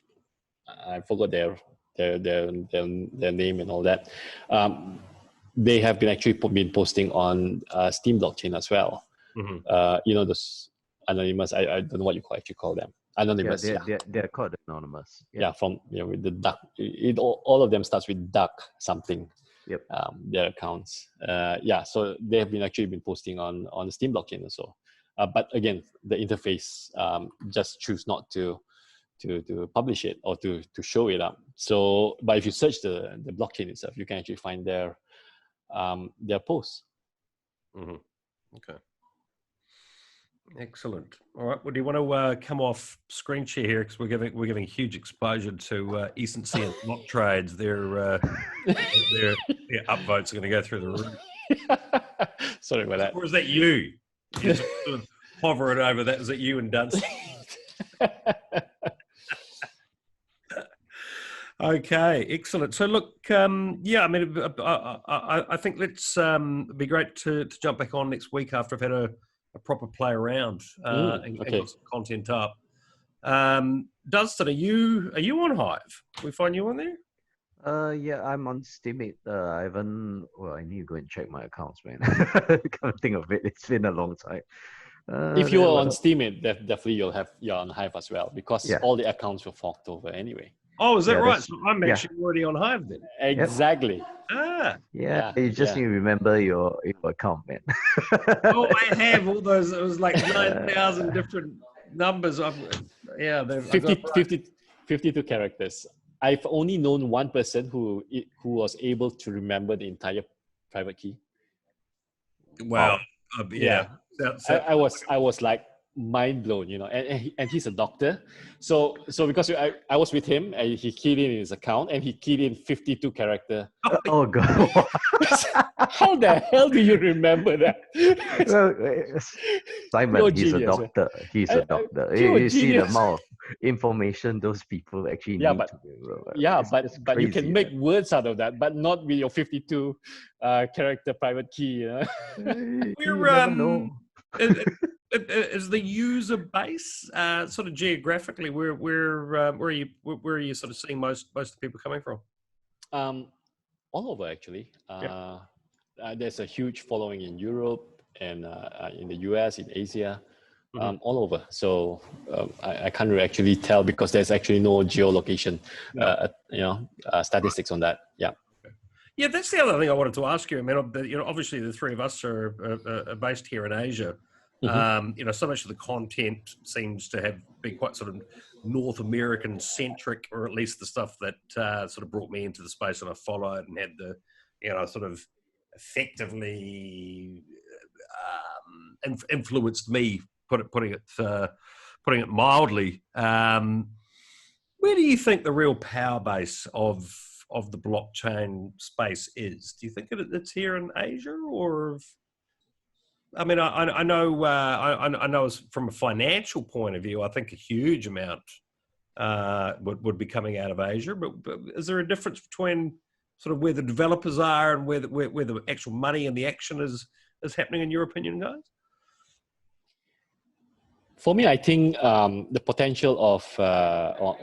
S3: I forgot their name and all that. They have been actually been posting on STEEM blockchain as well. Mm-hmm. Those anonymous. I don't know what you actually call them. Anonymous.
S2: They're called anonymous.
S3: Yeah, from with the duck. All of them starts with duck something.
S2: Yep.
S3: Their accounts. So they have actually been posting on the STEEM blockchain also. But again, the interface just choose not to publish it or to show it up. So, but if you search the blockchain itself, you can actually find their posts.
S1: Mm-hmm. Okay. Excellent. All right. Well, do you want to come off screen share here, because we're giving huge exposure to Essency and block trades. Their upvotes are going to go through the roof.
S3: Sorry about that.
S1: Or is that you? You sort of hover it over that. Is it you and Dunst? Okay, excellent. So look, I mean, I think let's be great to jump back on next week after I've had a proper play around and got some content up. Dustin, are you on Hive? Can we find you on there?
S2: Yeah, I'm on Steemit. I need to go and check my accounts, man. Can't think of it. It's been a long time.
S3: If you're on Steemit, definitely you're on Hive as well, because all the accounts were forked over anyway.
S1: Oh, is that right? So I'm actually already on Hive then.
S3: Exactly.
S2: You just need to remember your account, man.
S1: Oh, I have all those. It was like 9,000 different numbers.
S3: 52 characters. I've only known one person who was able to remember the entire private key.
S1: Wow.
S3: I was like mind blown, and he's a doctor. So because I was with him, and he keyed in his account, and he keyed in 52 character.
S2: Oh God!
S3: How the hell do you remember that?
S2: Well, Simon, he's a doctor. He's a doctor. You see the amount of information those people actually need to be.
S3: But you can make words out of that, but not with your 52 character private key.
S1: Is the user base sort of geographically where are you sort of seeing most of the people coming from?
S3: All over actually. There's a huge following in Europe and in the US, in Asia, all over. So I can't really actually tell, because there's actually no geolocation, statistics on that. Yeah.
S1: Yeah, that's the other thing I wanted to ask you. I mean, obviously the three of us are based here in Asia. So much of the content seems to have been quite sort of North American centric, or at least the stuff that sort of brought me into the space and I followed and had the, sort of effectively influenced me, putting it mildly. Where do you think the real power base of the blockchain space is? Do you think it's here in Asia, or? I mean, I know I know from a financial point of view, I think a huge amount would be coming out of Asia. But is there a difference between sort of where the developers are and where the actual money and the action is happening, in your opinion, guys?
S3: For me, I think the potential of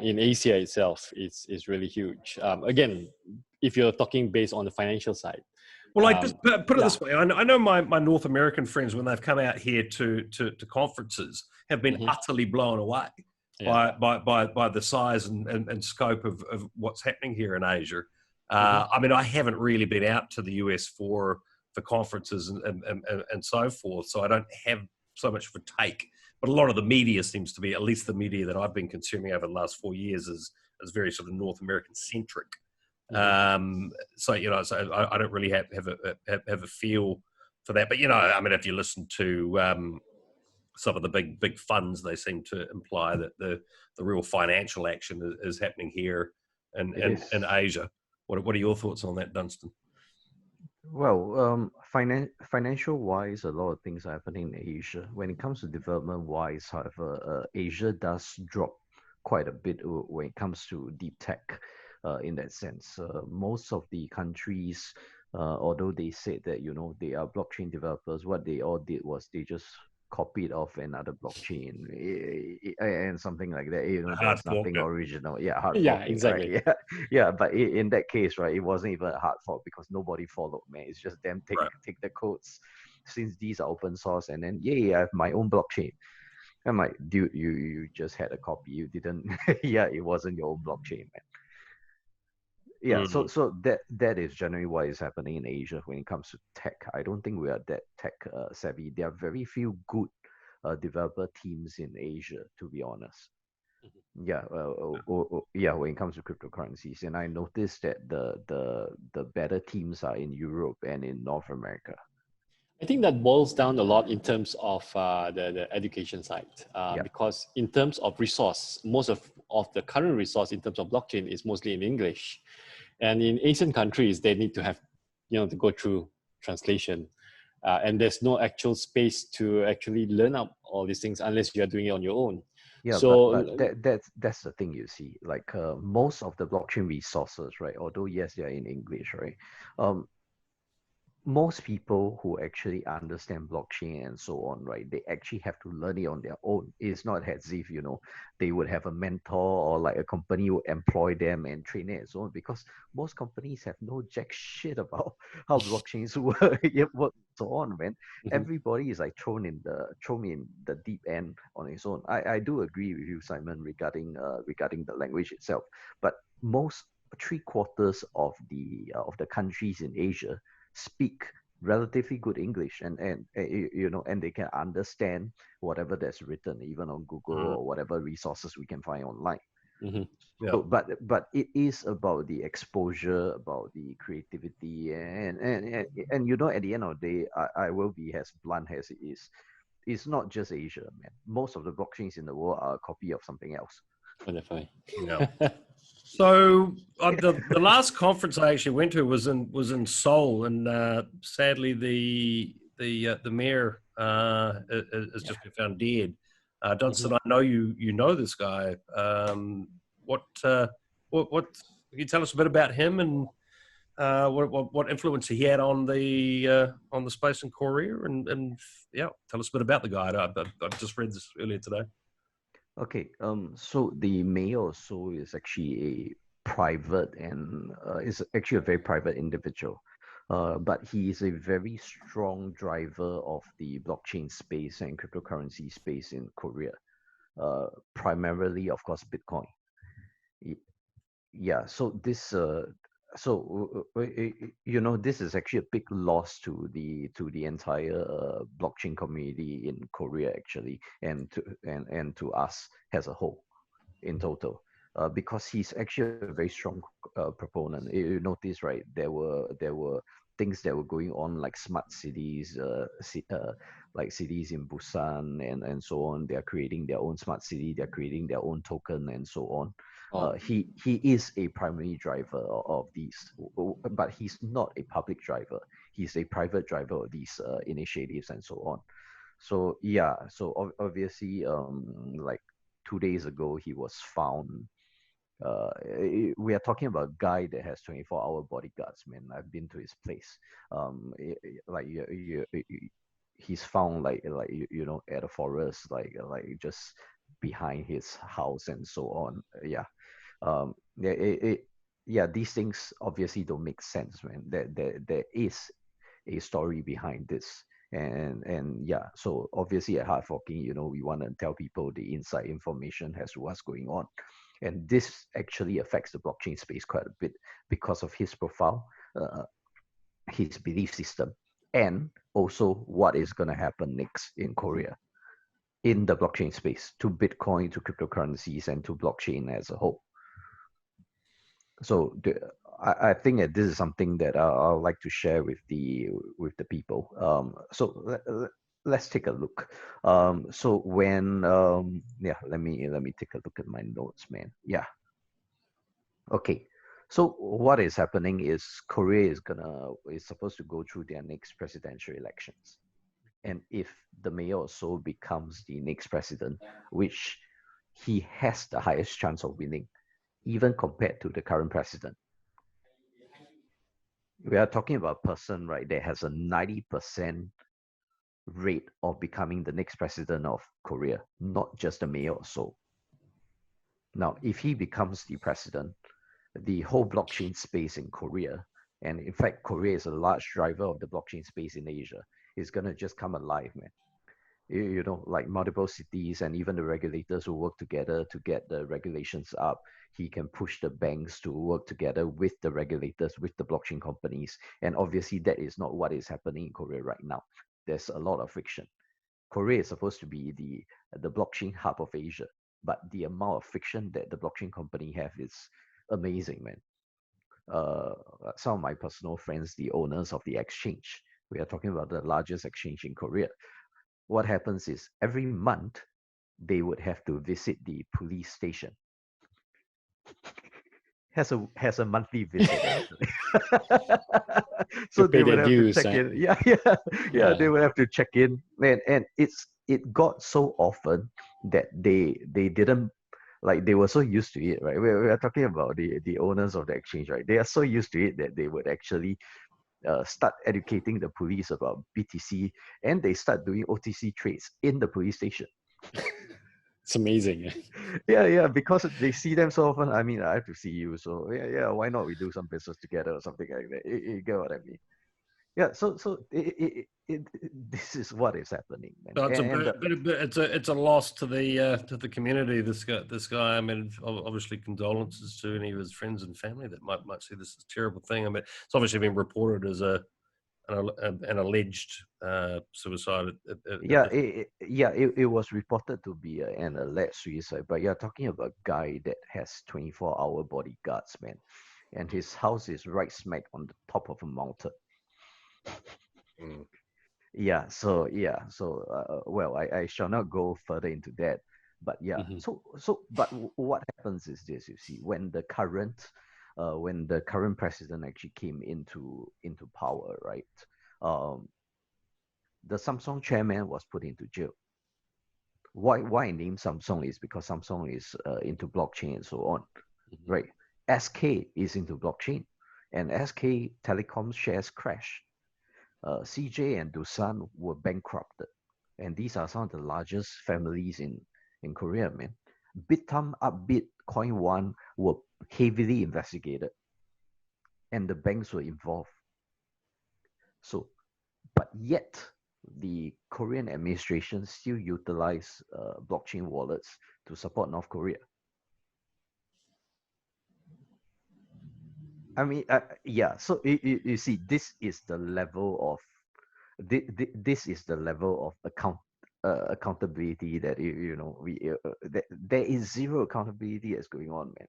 S3: in Asia itself is really huge. Again, if you're talking based on the financial side.
S1: Well, I just put it this way. I know my North American friends, when they've come out here to conferences, have been utterly blown away by the size and scope of what's happening here in Asia. I mean, I haven't really been out to the US for conferences and so forth, so I don't have so much of a take. But a lot of the media seems to be, at least the media that I've been consuming over the last 4 years, is very sort of North American centric. So so I don't really have a feel for that. But I mean, if you listen to some of the big funds, they seem to imply that the real financial action is happening here in Asia. What are your thoughts on that, Dunstan?
S2: Well, financial wise, a lot of things are happening in Asia. When it comes to development wise, however, Asia does drop quite a bit when it comes to deep tech. In that sense, most of the countries, although they said that they are blockchain developers, what they all did was they just copied off another blockchain and something like that. There's nothing original. Yeah, HARDFORK.
S3: Yeah, exactly.
S2: Right? Yeah. But in that case, right, it wasn't even a hard fork because nobody followed, man. It's just them take the codes, since these are open source, and then I have my own blockchain. I'm like, dude, you just had a copy. You didn't. It wasn't your own blockchain, man. Yeah, so that is generally what is happening in Asia when it comes to tech. I don't think we are that tech savvy. There are very few good developer teams in Asia, to be honest. Yeah, when it comes to cryptocurrencies, and I noticed that the better teams are in Europe and in North America.
S3: I think that boils down a lot in terms of the education side, because in terms of resource, most of the current resource in terms of blockchain is mostly in English. And in Asian countries, they need to have, to go through translation. And there's no actual space to actually learn up all these things unless you are doing it on your own.
S2: Yeah, so that's the thing, you see. Like most of the blockchain resources, right? Although yes, they are in English, right? Most people who actually understand blockchain and so on, right, they actually have to learn it on their own. It's not as if, they would have a mentor or like a company would employ them and train it and so on, because most companies have no jack shit about how blockchains work, and so on, man. Everybody is like thrown in the deep end on its own. I do agree with you, Simon, regarding the language itself, but most 3/4 of the countries in Asia speak relatively good English, and they can understand whatever that's written, even on Google or whatever resources we can find online. So, but it is about the exposure, about the creativity, and at the end of the day, I will be as blunt as it is. It's not just Asia, man. Most of the blockchains in the world are a copy of something else.
S3: Definitely.
S1: Yeah. So the last conference I actually went to was in Seoul, and sadly the mayor has just been found dead. Dunstan, I know you know this guy. What can you tell us a bit about him and what influence he had on the space in Korea, and tell us a bit about the guy. I just read this earlier today.
S2: Okay, so the mayor of Seoul is actually a private and is actually a very private individual, but he is a very strong driver of the blockchain space and cryptocurrency space in Korea, primarily, of course, Bitcoin. Yeah, so this this is actually a big loss to the entire blockchain community in Korea, actually, and to us as a whole in total, because he's actually a very strong proponent. You notice, right, there were things that were going on, like smart cities, like cities in Busan and so on. They are creating their own smart city, they're creating their own token and so on. He is a primary driver of these, but he's not a public driver. he's a private driver of these initiatives and so on. So yeah, so obviously, like 2 days ago, he was found. We are talking about a guy that has 24-hour bodyguards, man. I've been to his place. Like he's found like you know, at a forest, like just behind his house and so on. Yeah, yeah, these things obviously don't make sense, man. There is a story behind this. And yeah, so obviously at HardForking, you know, we want to tell people the inside information as to what's going on. And this actually affects the blockchain space quite a bit because of his profile, his belief system, and also what is going to happen next in Korea in the blockchain space, to Bitcoin, to cryptocurrencies, and to blockchain as a whole. So I think that this is something that I'd like to share with the people. So let's take a look. So when yeah, let me take a look at my notes, man. Yeah. Okay. So what is happening is Korea is supposed to go through their next presidential elections, and if the mayor of Seoul becomes the next president, which he has the highest chance of winning, even compared to the current president. We are talking about a person, right, that has a 90% rate of becoming the next president of Korea, not just the mayor of Seoul. Now, if he becomes the president, the whole blockchain space in Korea, and in fact, Korea is a large driver of the blockchain space in Asia, is going to just come alive, man. You know, like multiple cities and even the regulators will work together to get the regulations up. He can push the banks to work together with the regulators, with the blockchain companies. And obviously that is not what is happening in Korea right now. There's a lot of friction. Korea is supposed to be the blockchain hub of Asia, but the amount of friction that the blockchain company have is amazing, man. Some of my personal friends, the owners of the exchange, we are talking about the largest exchange in Korea. What happens is every month they would have to visit the police station. Has a monthly visit actually. So they would have to check in. Yeah. They would have to check in, and it got so often that they didn't, like, they were so used to it, right? We are talking about the owners of the exchange, right? They are so used to it that they would actually start educating the police about BTC, and they start doing OTC trades in the police station.
S3: It's amazing.
S2: Yeah, because they see them so often. I mean, I have to see you, so yeah. Why not we do some business together or something like that? You get what I mean? Yeah. So this is what is happening, man.
S1: So it's a loss to the community. This guy. I mean, obviously condolences to any of his friends and family that might see this as a terrible thing. I mean, it's obviously been reported as an alleged suicide.
S2: It was reported to be an alleged suicide, but you're talking about a guy that has 24-hour bodyguards, man, and his house is right smack on the top of a mountain. Well, I shall not go further into that, but yeah. But what happens is this: you see, when the current president actually came into power, right? The Samsung chairman was put into jail. Why I name Samsung is because Samsung is into blockchain and so on, right? SK is into blockchain, and SK Telecom shares crashed. CJ and Dusan were bankrupted, and these are some of the largest families in Korea, man. Bitam, Upbit, Coin1 were heavily investigated, and the banks were involved. So, but yet the Korean administration still utilize blockchain wallets to support North Korea. I mean, yeah. So you see, this is the level of accountability that there is zero accountability that's going on, man.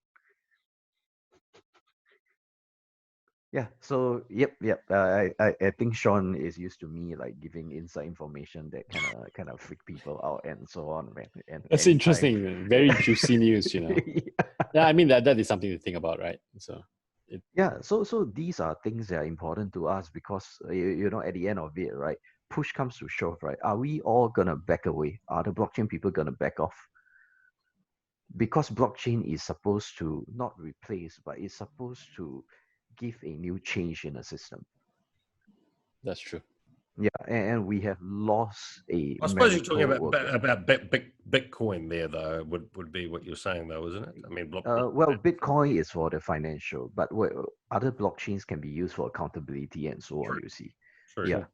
S2: Yeah. So yep. I think Sean is used to me like giving inside information that kind of freak people out and so on, man. And
S3: that's interesting. Very juicy news, you know. Yeah, I mean that is something to think about, right? So
S2: Yeah, so these are things that are important to us because you know, at the end of it, right? Push comes to shove, right? Are we all gonna back away? Are the blockchain people gonna back off? Because blockchain is supposed to not replace, but it's supposed to give a new change in the system.
S3: That's true.
S2: Yeah, and we have lost a.
S1: I suppose you're talking
S2: worker.
S1: about Bitcoin there, though. Would be what you're saying, though, isn't it? I mean,
S2: well, Bitcoin is for the financial, but other blockchains can be used for accountability and so on. You see,
S1: True.
S2: yeah,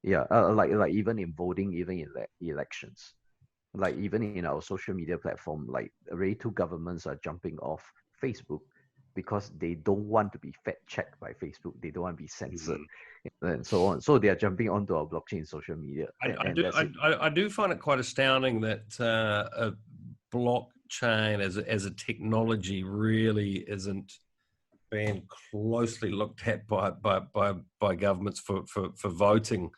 S2: yeah, like even in voting, even in elections, like even in our social media platform, like already two governments are jumping off Facebook because they don't want to be fact checked by Facebook. They don't want to be censored. And so on. So they are jumping onto our blockchain social media.
S1: I do find it quite astounding that a blockchain as a technology really isn't being closely looked at by governments for voting.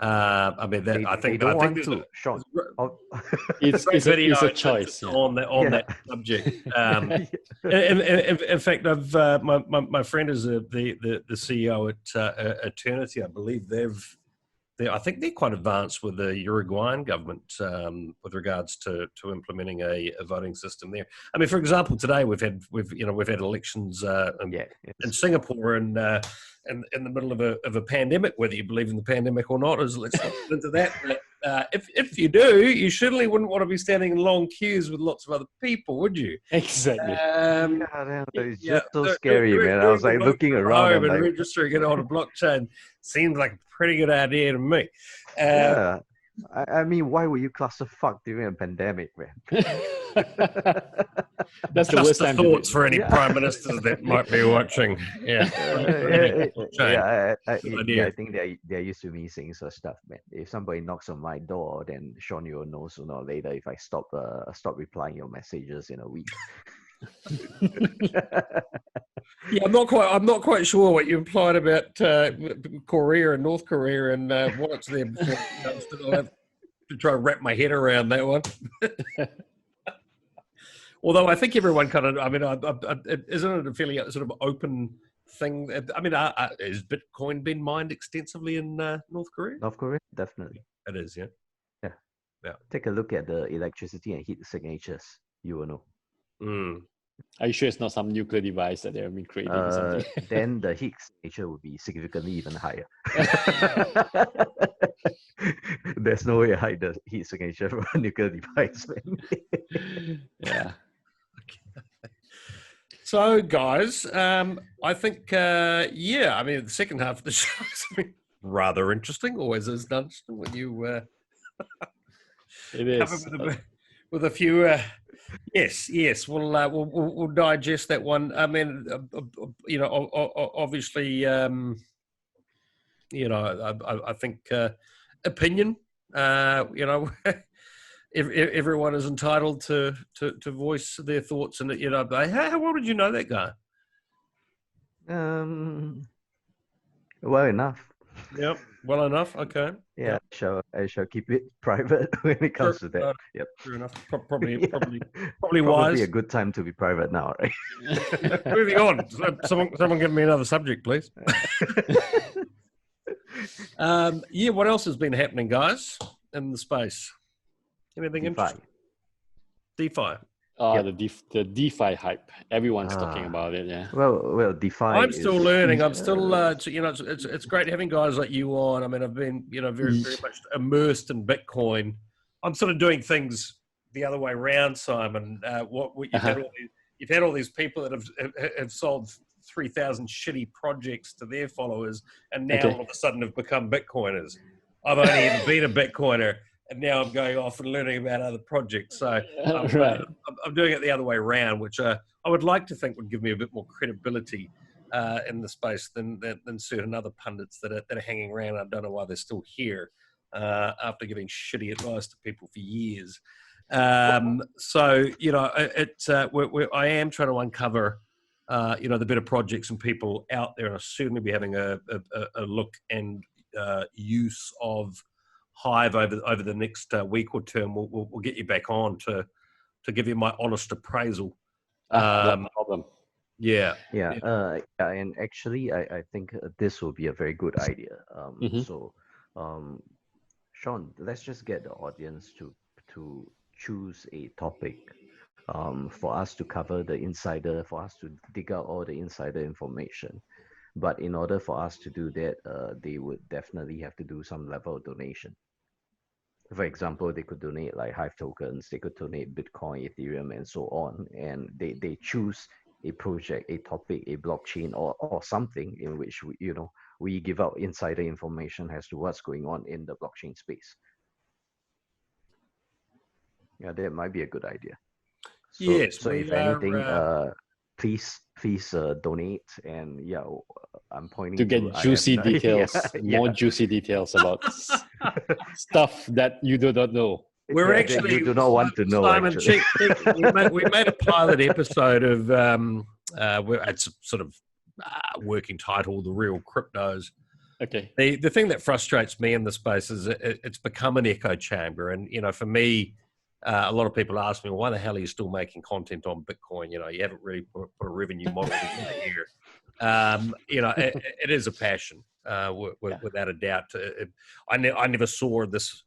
S1: I mean, that I think
S2: they don't want
S1: there's
S2: to. Sean,
S3: it's a choice
S1: on that subject. In fact, I've my friend is the CEO at Eternity. I believe I think they're quite advanced with the Uruguayan government with regards to implementing a voting system there. I mean, for example, today we've had elections in Singapore and in the middle of a pandemic. Whether you believe in the pandemic or not, let's not get into that. But, if you do, you certainly wouldn't want to be standing in long queues with lots of other people, would you?
S3: Exactly.
S2: It's just so scary, man. I was like looking around
S1: and registering it on a blockchain seems like a pretty good idea to me.
S2: Yeah. I mean, why were you clusterfuck during a pandemic, man?
S3: That's the
S1: just
S3: worst
S1: the
S3: time
S1: thoughts for any prime ministers that might be watching. Yeah,
S2: I think they're used to me saying such stuff, man. If somebody knocks on my door, then Sean, you'll know sooner or later if I stop replying your messages in a week.
S1: Yeah, I'm not quite sure what you implied about Korea and North Korea and what's there before. I'll have to try to wrap my head around that one. Although I think everyone kind of, I mean, isn't it a fairly sort of open thing? I mean, has Bitcoin been mined extensively in North Korea?
S2: North Korea, definitely.
S1: It is, yeah.
S2: Yeah. Take a look at the electricity and heat signatures. You will know.
S3: Are you sure it's not some nuclear device that they have been creating or something?
S2: Then the heat signature would be significantly even higher. There's no way to hide the heat signature from a nuclear device, man.
S3: Yeah.
S1: So, guys, I think, I mean, the second half of the show is rather interesting. Always is interesting when you
S3: it is
S1: with a few. Yes. We'll digest that one. I mean, obviously, I think opinion. Everyone is entitled to voice their thoughts, and how well did you know that guy?
S2: Well enough.
S1: Yep, well enough. Okay.
S2: Yeah, yep. I shall keep it private when it comes to that. Yep.
S1: Fair enough. Probably wise.
S2: A good time to be private now, right?
S1: Moving on. Someone give me another subject, please. What else has been happening, guys, in the space? Anything interesting? DeFi.
S3: The DeFi hype. Everyone's talking about it. Yeah.
S2: Well, DeFi.
S1: I'm still learning. I'm still, it's great having guys like you on. I mean, I've been, very much immersed in Bitcoin. I'm sort of doing things the other way around, Simon. You've had all these people that have sold 3,000 shitty projects to their followers, and now all of a sudden have become Bitcoiners. I've only ever been a Bitcoiner. And now I'm going off and learning about other projects. So I'm doing it the other way around, which I would like to think would give me a bit more credibility in the space than certain other pundits that are hanging around. I don't know why they're still here after giving shitty advice to people for years. I am trying to uncover, the better projects and people out there, and I'll certainly be having a look and use of Hive over the next week or term. We'll get you back on to give you my honest appraisal.
S3: No problem.
S1: Yeah.
S2: And actually, I think this will be a very good idea. So, Sean, let's just get the audience to choose a topic for us to cover for us to dig out all the insider information. But in order for us to do that, they would definitely have to do some level of donation. For example, they could donate like Hive tokens, they could donate Bitcoin, Ethereum, and so on. And they choose a project, a topic, a blockchain, or something in which we give out insider information as to what's going on in the blockchain space. Yeah, that might be a good idea. So,
S1: Yes.
S2: so if anything, please donate, and I'm pointing
S3: to get juicy details, more juicy details about stuff that you do not know.
S1: We're actually,
S2: you do not want to know.
S1: Simon, we made a pilot episode of it's sort of working title, The Real Cryptos.
S3: Okay.
S1: The thing that frustrates me in the space is it's become an echo chamber, and for me. A lot of people ask me, well, why the hell are you still making content on Bitcoin? You haven't really put a revenue model together here. It is a passion, without a doubt. I never saw this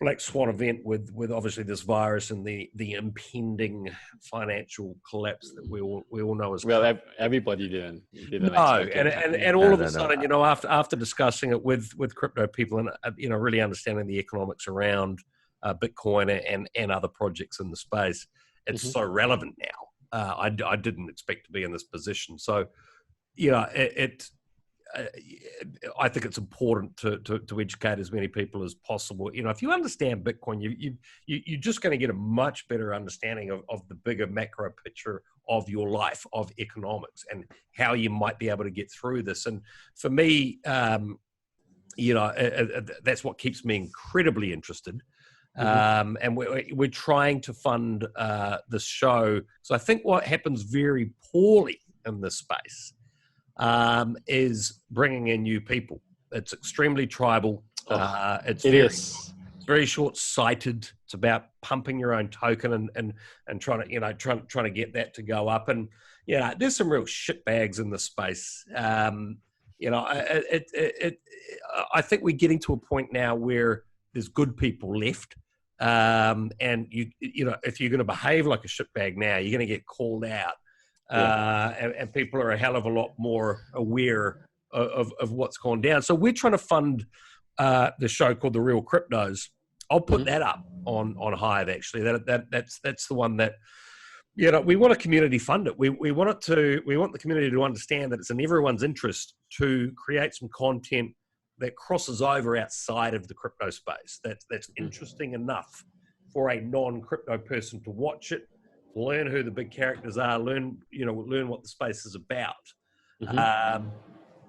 S1: black swan event with obviously this virus and the impending financial collapse that we all know is
S3: well. Everybody didn't
S1: no, and all of a sudden, after discussing it with crypto people and really understanding the economics around Bitcoin and other projects in the space, it's so relevant now. I didn't expect to be in this position, so I think it's important to educate as many people as possible. If you understand Bitcoin, you're just going to get a much better understanding of the bigger macro picture of your life, of economics, and how you might be able to get through this. And for me, that's what keeps me incredibly interested. And we're trying to fund this show. So I think what happens very poorly in this space is bringing in new people. It's extremely tribal. It's very short-sighted. It's about pumping your own token and trying to get that to go up. And there's some real shitbags in this space. I think we're getting to a point now where there's good people left. And if you're going to behave like a shitbag now, you're going to get called out. And people are a hell of a lot more aware of what's gone down. So we're trying to fund the show called The Real Cryptos. I'll put that up on Hive, actually. That's the one that we want a community fund it. We want the community to understand that it's in everyone's interest to create some content that crosses over outside of the crypto space. That's interesting enough for a non-crypto person to watch it, learn who the big characters are, learn what the space is about.
S2: I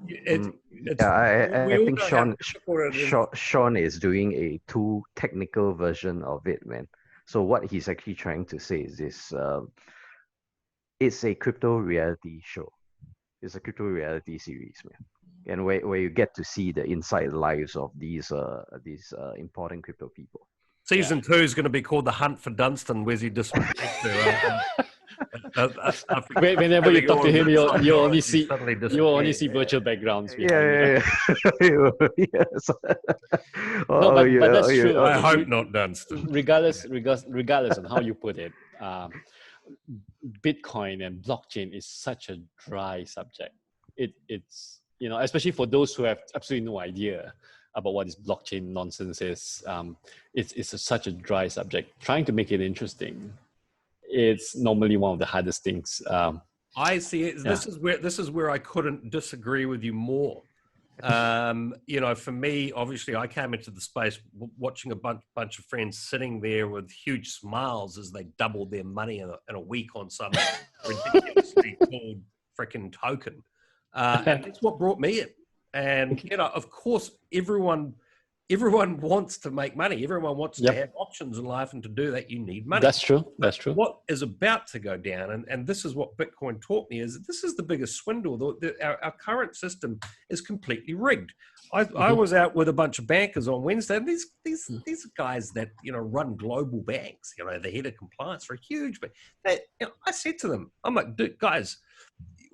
S2: think Sean is doing a too technical version of it, man. So what he's actually trying to say is this: it's a crypto reality show. It's a crypto reality series, man. And where you get to see the inside lives of these important crypto people.
S1: Season 2 is going to be called The Hunt for Dunstan. Where's he just
S3: whenever you talk to him, you only see virtual backgrounds.
S2: Yes.
S3: But that's true.
S1: I hope not Dunstan.
S3: Regardless on how you put it, Bitcoin and blockchain is such a dry subject. It's especially for those who have absolutely no idea about what this blockchain nonsense is. It's such a dry subject. Trying to make it interesting, it's normally one of the hardest things.
S1: I see it. This is where I couldn't disagree with you more. For me, obviously, I came into the space watching a bunch of friends sitting there with huge smiles as they doubled their money in a week on some ridiculously called freaking token. And that's what brought me in. And, of course, everyone everyone wants to make money. Everyone wants to have options in life, and to do that, you need money.
S3: That's true. That's true.
S1: What is about to go down, and this is what Bitcoin taught me, is this is the biggest swindle. Our current system is completely rigged. I was out with a bunch of bankers on Wednesday, and these guys that run global banks, the head of compliance for a huge bank. I said to them, I'm like, dude, guys,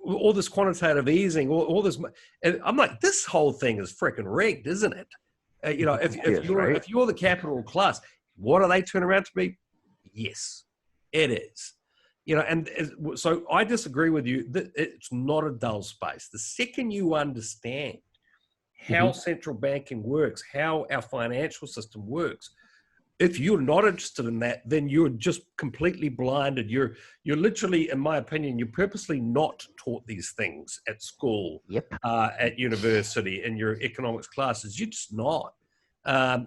S1: all this quantitative easing, all this, and I'm like, this whole thing is freaking rigged, isn't it? If you're the capital class, what do they turn around to be? Yes, it is. And so I disagree with you that it's not a dull space. The second you understand how central banking works, how our financial system works, if you're not interested in that, then you're just completely blinded. You're literally, in my opinion, you're purposely not taught these things at school, at university, in your economics classes. You're just not.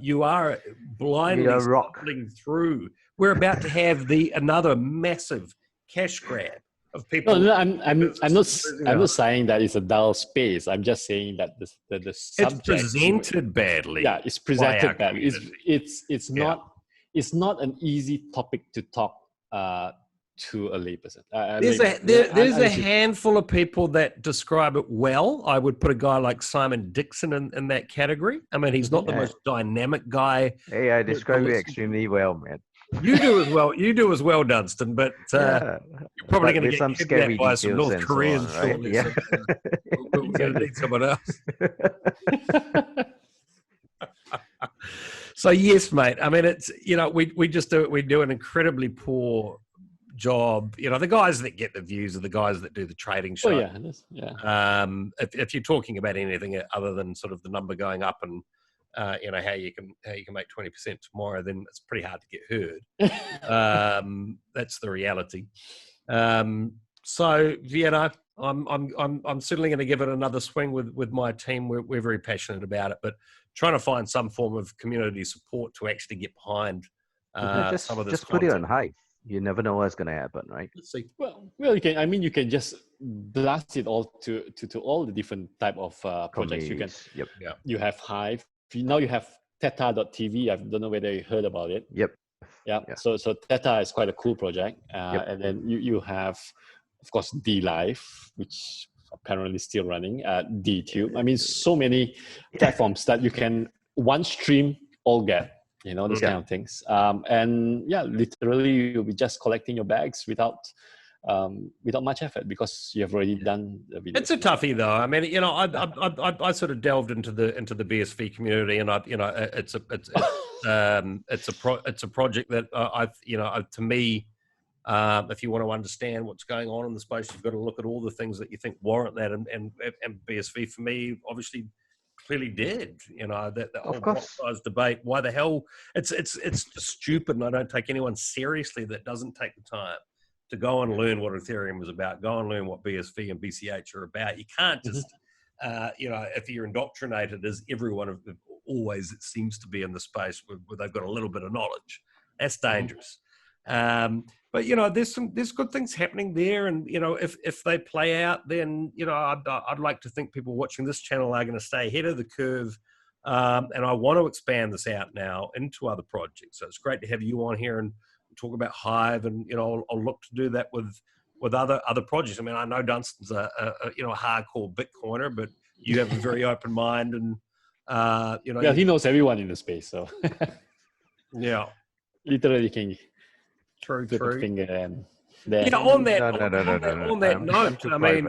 S1: You are blindly stumbling through. We're about to have another massive cash grab of people.
S3: No, I'm not saying that it's a dull space. I'm just saying that the subject,
S1: it's presented badly.
S3: Yeah, it's presented badly. It's not an easy topic to talk to a layperson.
S1: There's a handful of people that describe it well. I would put a guy like Simon Dixon in that category. I mean, he's not the most dynamic guy.
S2: Hey, I describe it extremely well, man.
S1: You do as well. You do as well, Dunstan. But you're probably going to get kidnapped by some North Koreans shortly.
S2: Right?
S1: We're going to need someone else. So yes, mate. I mean, it's we do an incredibly poor job. The guys that get the views are the guys that do the trading show. If you're talking about anything other than sort of the number going up and how you can make 20% tomorrow, then it's pretty hard to get heard. That's the reality. So Vienna, I'm certainly going to give it another swing with my team. We're very passionate about it, but trying to find some form of community support to actually get behind some of this.
S2: Just put it on Hive. You never know what's going to happen, right?
S1: Let's see.
S3: Well, you can. I mean, you can just blast it all to all the different type of projects. You can. You have Hive. Now you have Theta.tv. I don't know whether you heard about it.
S2: Yeah.
S3: So Theta is quite a cool project. And then you have, of course, DLive, which apparently still running. DTube. I mean, so many platforms that you can one stream all get. Those kind of things. Literally you'll be just collecting your bags without much effort because you have already done the video.
S1: It's a toughie though. I mean, I sort of delved into the BSV community, and it's a project that to me, if you want to understand what's going on in the space, you've got to look at all the things that you think warrant that, and BSV for me obviously clearly did. That whole block size debate. Why the hell? It's just stupid, and I don't take anyone seriously that doesn't take the time to go and learn what Ethereum is about, go and learn what BSV and BCH are about. You can't just, if you're indoctrinated, as everyone always it seems to be in the space where they've got a little bit of knowledge, that's dangerous. But there's good things happening there, and if they play out, then I'd like to think people watching this channel are going to stay ahead of the curve, and I want to expand this out now into other projects. So it's great to have you on here and talk about Hive, and I'll look to do that with other projects. I mean, I know Dunstan's a hardcore Bitcoiner, but you have a very open mind, and
S3: he knows everyone in the space, so literally can.
S1: True.
S3: Finger and there.
S1: On that note, I mean,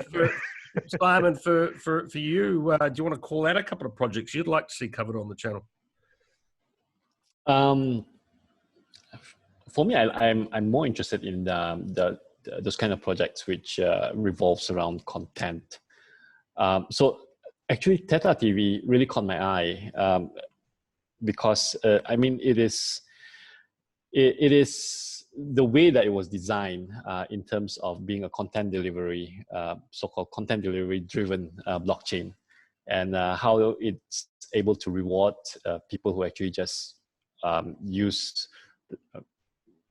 S1: Simon, for you, do you want to call out a couple of projects you'd like to see covered on the channel?
S3: For me, I'm more interested in those kind of projects which revolves around content. So actually, Theta TV really caught my eye because I mean it is the way that it was designed in terms of being a content delivery, so-called content delivery driven blockchain, and how it's able to reward people who actually just use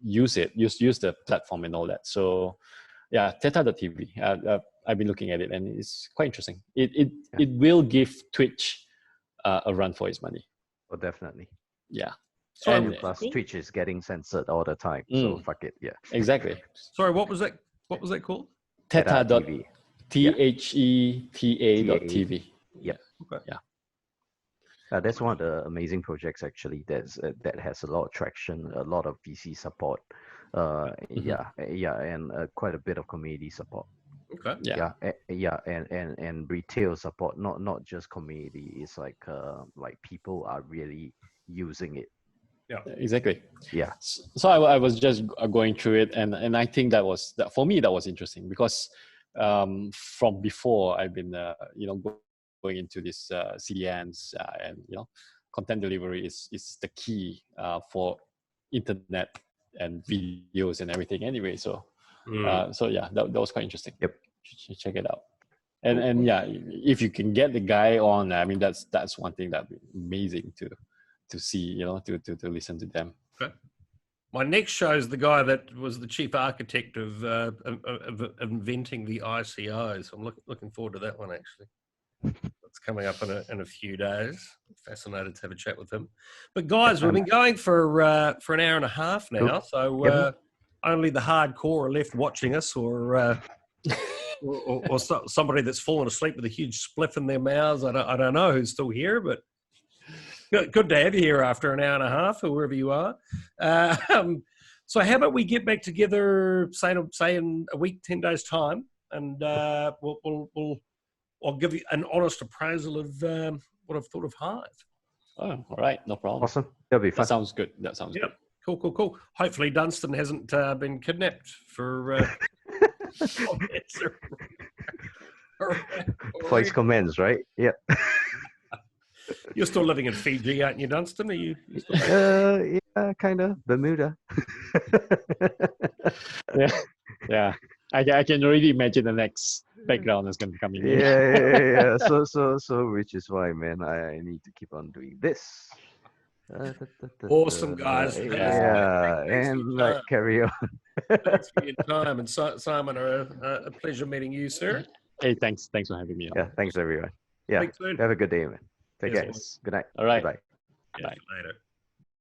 S3: the platform and all that. So Theta.tv, I've been looking at it and it's quite interesting. It will give Twitch a run for its money.
S2: Oh, definitely.
S3: Yeah.
S1: So
S3: And
S2: plus Twitch is getting censored all the time, so fuck it. Yeah.
S3: Exactly.
S1: Sorry, what was that? What was that called?
S2: Theta.tv.
S3: Theta.tv.
S2: Yep.
S1: Okay.
S3: Yeah.
S2: That's one of the amazing projects actually. That has a lot of traction, a lot of VC support. And quite a bit of community support.
S1: Okay.
S2: And retail support, not just community. It's like people are really using it.
S1: Yeah,
S3: exactly.
S2: Yeah.
S3: So I was just going through it, and I think that for me that was interesting because from before I've been going into this CDNs and content delivery is the key for internet and videos and everything anyway. So that was quite interesting.
S2: Yep.
S3: Check it out. And yeah, if you can get the guy on, I mean that's one thing that'd be amazing to see, to listen to them.
S1: Okay. My next show is the guy that was the chief architect of inventing the ICO. So I'm looking forward to that one actually. It's coming up in a few days. Fascinated to have a chat with him. But guys, we've been going for an hour and a half now. So only the hardcore are left watching us, or somebody that's fallen asleep with a huge spliff in their mouths. I don't know who's still here, but good to have you here after an hour and a half, or wherever you are. So how about we get back together, say in a week, 10 days time, and I'll give you an honest appraisal of what I've thought of Hive.
S3: Oh, all right, no problem.
S2: Awesome. That'll be fun.
S3: That sounds good. That sounds good.
S1: Cool. Hopefully Dunstan hasn't been kidnapped for
S2: voice commands, right? Yeah.
S1: You're still living in Fiji, aren't you, Dunstan? Are you still
S2: yeah, kind of. Bermuda.
S3: Yeah. I can already imagine the next background is going to come in.
S2: Yeah. So, which is why, man, I need to keep on doing this.
S1: Awesome, guys.
S2: And carry on.
S1: Thanks for your time. And Simon, a pleasure meeting you, sir.
S3: Hey, thanks for having me on.
S2: Yeah, thanks everyone. Yeah, have a good day, man. Take care. Good night.
S3: All right.
S2: Bye.
S3: Bye.
S1: Later.